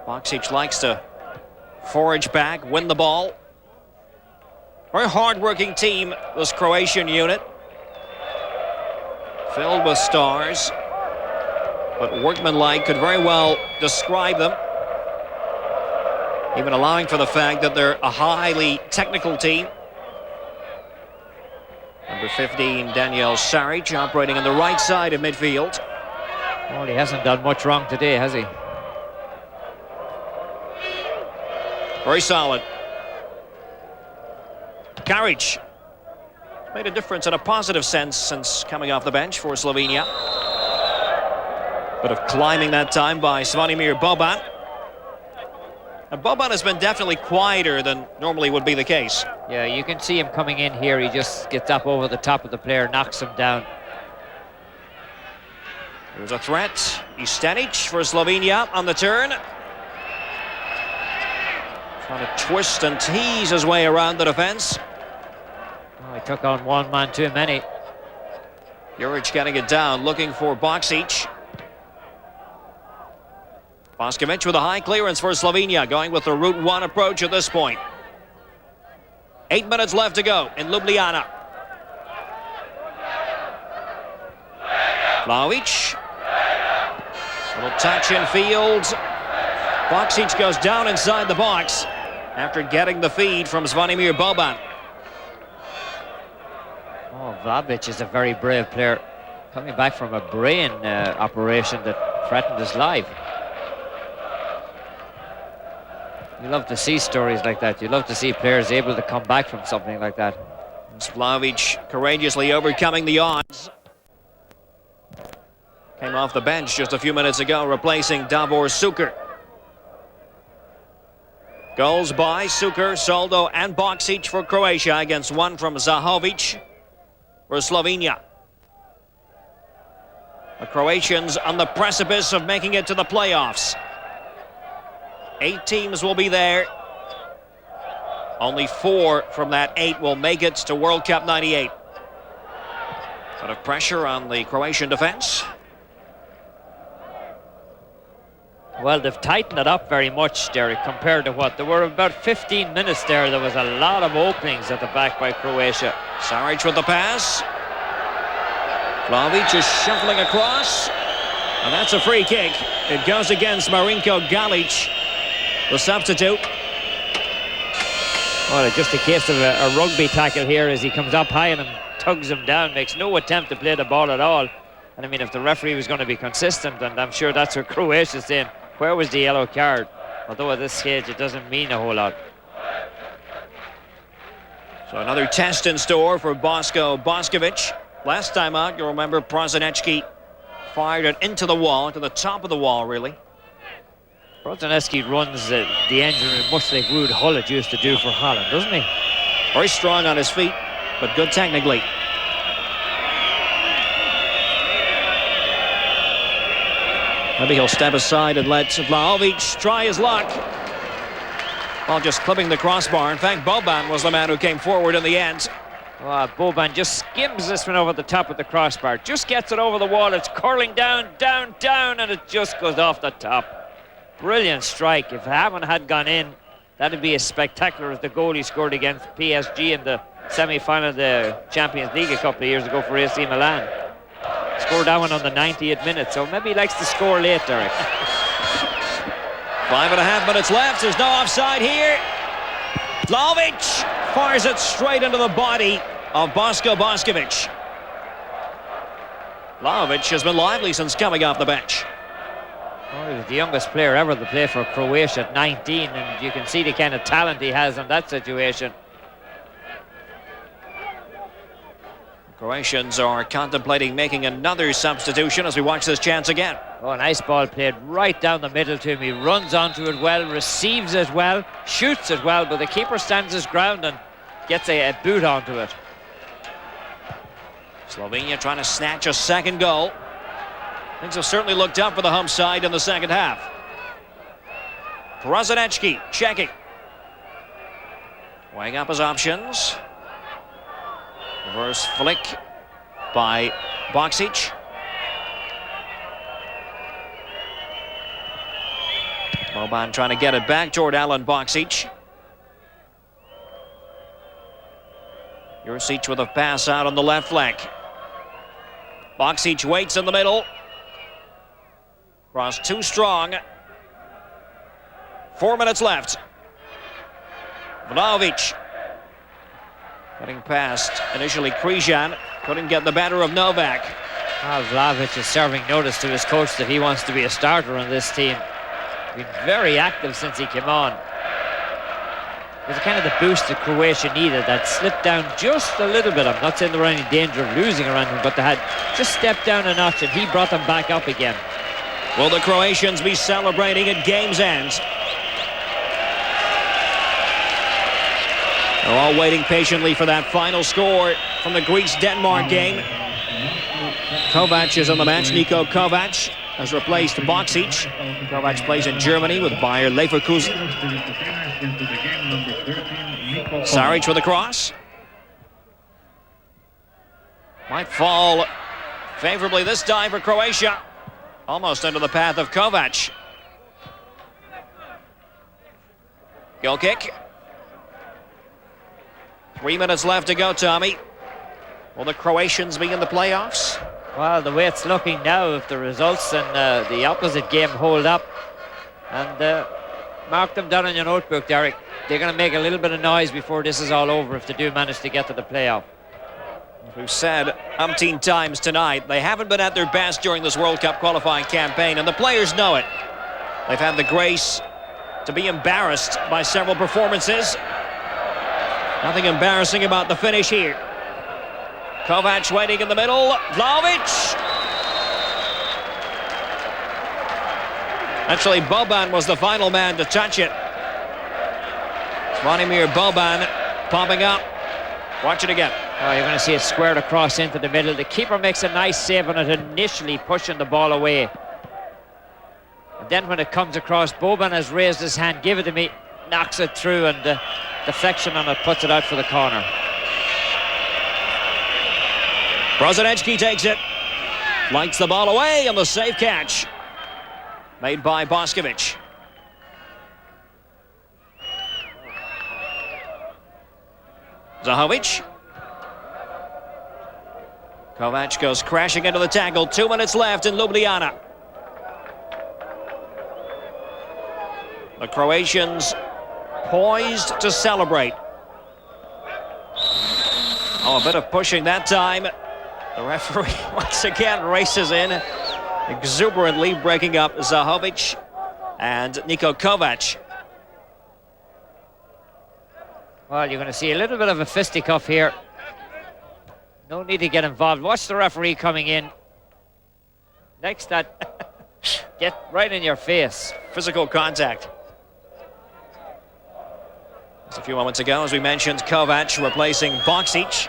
Bokšić likes to forage back, win the ball. Very hard-working team, this Croatian unit. Filled with stars, but workmanlike could very well describe them. Even allowing for the fact that they're a highly technical team. Number 15, Daniel Saric, operating on the right side of midfield. Well, he hasn't done much wrong today, has he? Very solid. Karic made a difference in a positive sense since coming off the bench for Slovenia. Bit of climbing that time by Zvonimir Boban. And Boban has been definitely quieter than normally would be the case. Yeah, you can see him coming in here. He just gets up over the top of the player, knocks him down. There's a threat. Stadion for Slovenia on the turn. Trying to twist and tease his way around the defence. Oh, he took on one man too many. Juric getting it down, looking for Bokšić. Bokšić with a high clearance for Slovenia, going with the Route 1 approach at this point. 8 minutes left to go in Ljubljana. Vlahović. Little touch in field. Bokšić goes down inside the box after getting the feed from Zvonimir Boban. Oh, Vlahović is a very brave player, coming back from a brain operation that threatened his life. You love to see stories like that. You love to see players able to come back from something like that. Vlahović courageously overcoming the odds. Came off the bench just a few minutes ago, replacing Davor Šuker. Goals by Šuker, Soldo and Bokšić for Croatia against one from Zahovič for Slovenia. The Croatians on the precipice of making it to the playoffs. 8 teams will be there. Only 4 from that 8 will make it to World Cup 98. A lot of pressure on the Croatian defence. Well, they've tightened it up very much, Derek, compared to what? There were about 15 minutes there. There was a lot of openings at the back by Croatia. Saric with the pass. Vlahović is shuffling across. And that's a free kick. It goes against Marinko Galic, the substitute. Well, it's just a case of a rugby tackle here as he comes up high and tugs him down, makes no attempt to play the ball at all. And I mean, if the referee was going to be consistent, and I'm sure that's what Croatia's saying, where was the yellow card? Although at this stage it doesn't mean a whole lot. So another test in store for Bokšić. Last time out, you'll remember Prosinecki fired it into the wall, to the top of the wall, really. Prosinecki runs the engine much like Ruud Gullit used to do for Holland, doesn't he? Very strong on his feet, but good technically. Maybe he'll step aside and let Zahovič try his luck. Well, just clipping the crossbar. In fact, Boban was the man who came forward in the end. Oh, Boban just skims this one over the top of the crossbar. Just gets it over the wall. It's curling down, down, down, and it just goes off the top. Brilliant strike. If Hammond had gone in, that'd be as spectacular as the goal he scored against PSG in the semi-final of the Champions League a couple of years ago for AC Milan. Scored that one on the 90th minute, so maybe he likes to score late, Derek. 5.5 minutes left. There's no offside here. Zahovič fires it straight into the body of Bokšić. Zahovič has been lively since coming off the bench. Well, he was the youngest player ever to play for Croatia at 19, and you can see the kind of talent he has in that situation. Croatians are contemplating making another substitution as we watch this chance again. Oh, nice ball played right down the middle to him. He runs onto it well, receives it well, shoots it well, but the keeper stands his ground and gets a boot onto it. Slovenia trying to snatch a second goal. Things have certainly looked up for the home side in the second half. Prosinecki checking. Weighing up his options. Reverse flick by Bokšić. Boban trying to get it back toward Alan Bokšić. Jurcic with a pass out on the left flank. Bokšić waits in the middle. Cross too strong. 4 minutes left. Vlahovic. Getting past initially Križan. Couldn't get the better of Novak. Well, Vlahovic is serving notice to his coach that he wants to be a starter on this team. Been very active since he came on. It was kind of the boost that Croatia needed. That slipped down just a little bit. I'm not saying they were in any danger of losing or anything, but they had just stepped down a notch and he brought them back up again. Will the Croatians be celebrating at game's end? They're all waiting patiently for that final score from the Greece-Denmark game. Kovac is on the match. Niko Kovac has replaced Bokšić. Kovac plays in Germany with Bayer Leverkusen. Saric with a cross. Might fall favorably this time for Croatia. Almost into the path of Kovac. Goal kick. 3 minutes left to go, Tommy. Will the Croatians be in the playoffs? Well, the way it's looking now, if the results in the opposite game hold up, and mark them down on your notebook, Derek, they're going to make a little bit of noise before this is all over if they do manage to get to the playoff. We've said umpteen times tonight, they haven't been at their best during this World Cup qualifying campaign, and the players know it. They've had the grace to be embarrassed by several performances. Nothing embarrassing about the finish here. Kovac waiting in the middle. Vlahovic. Actually, Boban was the final man to touch it. Zvonimir Boban popping up. Watch it again. Oh, you're going to see it squared across into the middle. The keeper makes a nice save on it initially, pushing the ball away. And then when it comes across, Boban has raised his hand, give it to me, knocks it through, and deflection on it puts it out for the corner. Prosinecki takes it, lights the ball away, and the safe catch made by Bokšić. Zahovič. Kovac goes crashing into the tackle. 2 minutes left in Ljubljana. The Croatians poised to celebrate. Oh, a bit of pushing that time. The referee once again races in, exuberantly breaking up Zahovič and Niko Kovac. Well, you're going to see a little bit of a fisticuff here. No need to get involved. Watch the referee coming in. Next, that get right in your face. Physical contact. Just a few moments ago, as we mentioned, Kovac replacing Bokšić.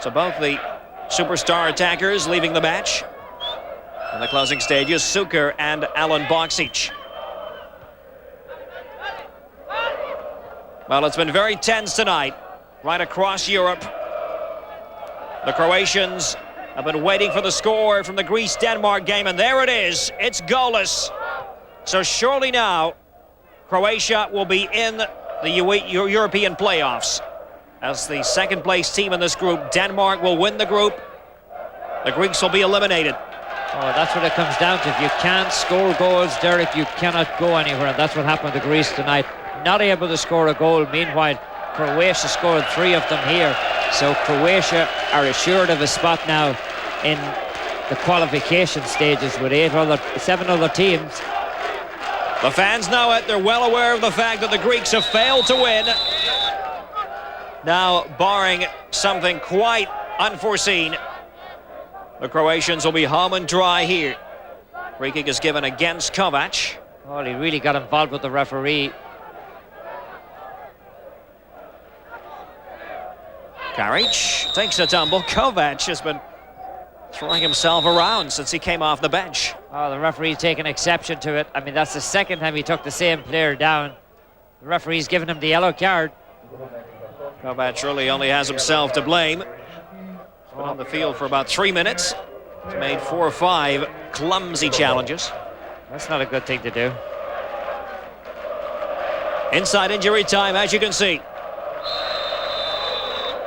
So both the superstar attackers leaving the match. In the closing stages, Šuker and Alan Bokšić. Well, it's been very tense tonight, right across Europe. The Croatians have been waiting for the score from the Greece-Denmark game, and there it is. It's goalless. So surely now, Croatia will be in the European playoffs. As the second-place team in this group, Denmark will win the group. The Greeks will be eliminated. Oh, that's what it comes down to. If you can't score goals, Derek, you cannot go anywhere. And that's what happened to Greece tonight. Not able to score a goal. Meanwhile, Croatia scored 3 of them here. So Croatia are assured of a spot now in the qualification stages with 7 other teams. The fans know it. They're well aware of the fact that the Greeks have failed to win. Now, barring something quite unforeseen, the Croatians will be home and dry here. Free kick is given against Kovac. Well, he really got involved with the referee. Karic takes a tumble. Kovac has been throwing himself around since he came off the bench. Oh, the referee's taking exception to it. I mean, that's the second time he took the same player down. The referee's given him the yellow card. Kovac really only has himself to blame. He's been on the field for about 3 minutes. He's made 4 or 5 clumsy challenges. That's not a good thing to do. Inside injury time, as you can see.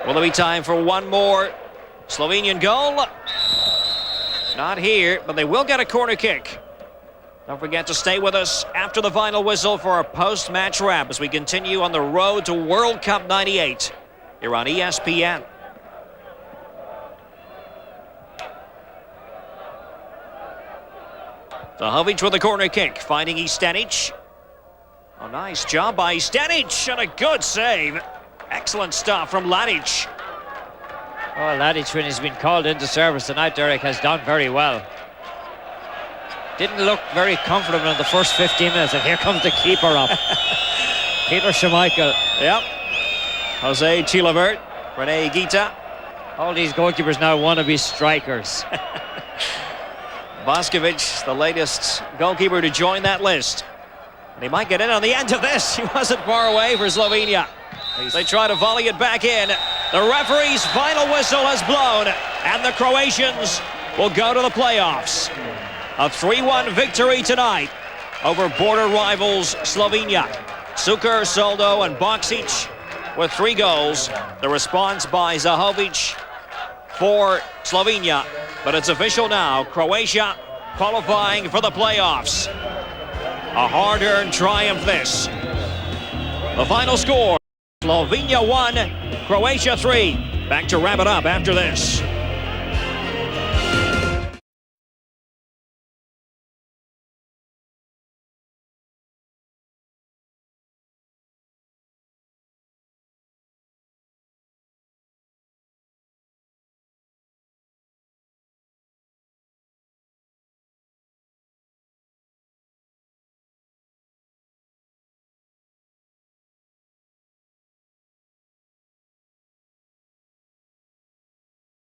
Will there be time for one more Slovenian goal? Not here, but they will get a corner kick. Don't forget to stay with us after the final whistle for our post-match wrap as we continue on the road to World Cup 98 here on ESPN. Zahovič with a corner kick, finding Stadion. A nice job by Stadion and a good save. Excellent stuff from Ladic. Oh, Ladic, when he's been called into service tonight, Derek, has done very well. Didn't look very comfortable in the first 15 minutes, and here comes the keeper up. Peter Schmeichel. Yep. Jose Chilavert, Rene Gita. All these goalkeepers now want to be strikers. Bokšić, the latest goalkeeper to join that list. And he might get in on the end of this. He wasn't far away for Slovenia. They try to volley it back in. The referee's final whistle has blown, and the Croatians will go to the playoffs. A 3-1 victory tonight over border rivals Slovenia. Šuker, Soldo, and Bokšić with 3 goals. The response by Zahovič for Slovenia. But it's official now. Croatia qualifying for the playoffs. A hard-earned triumph this. The final score. Slovenia 1, Croatia 3. Back to wrap it up after this.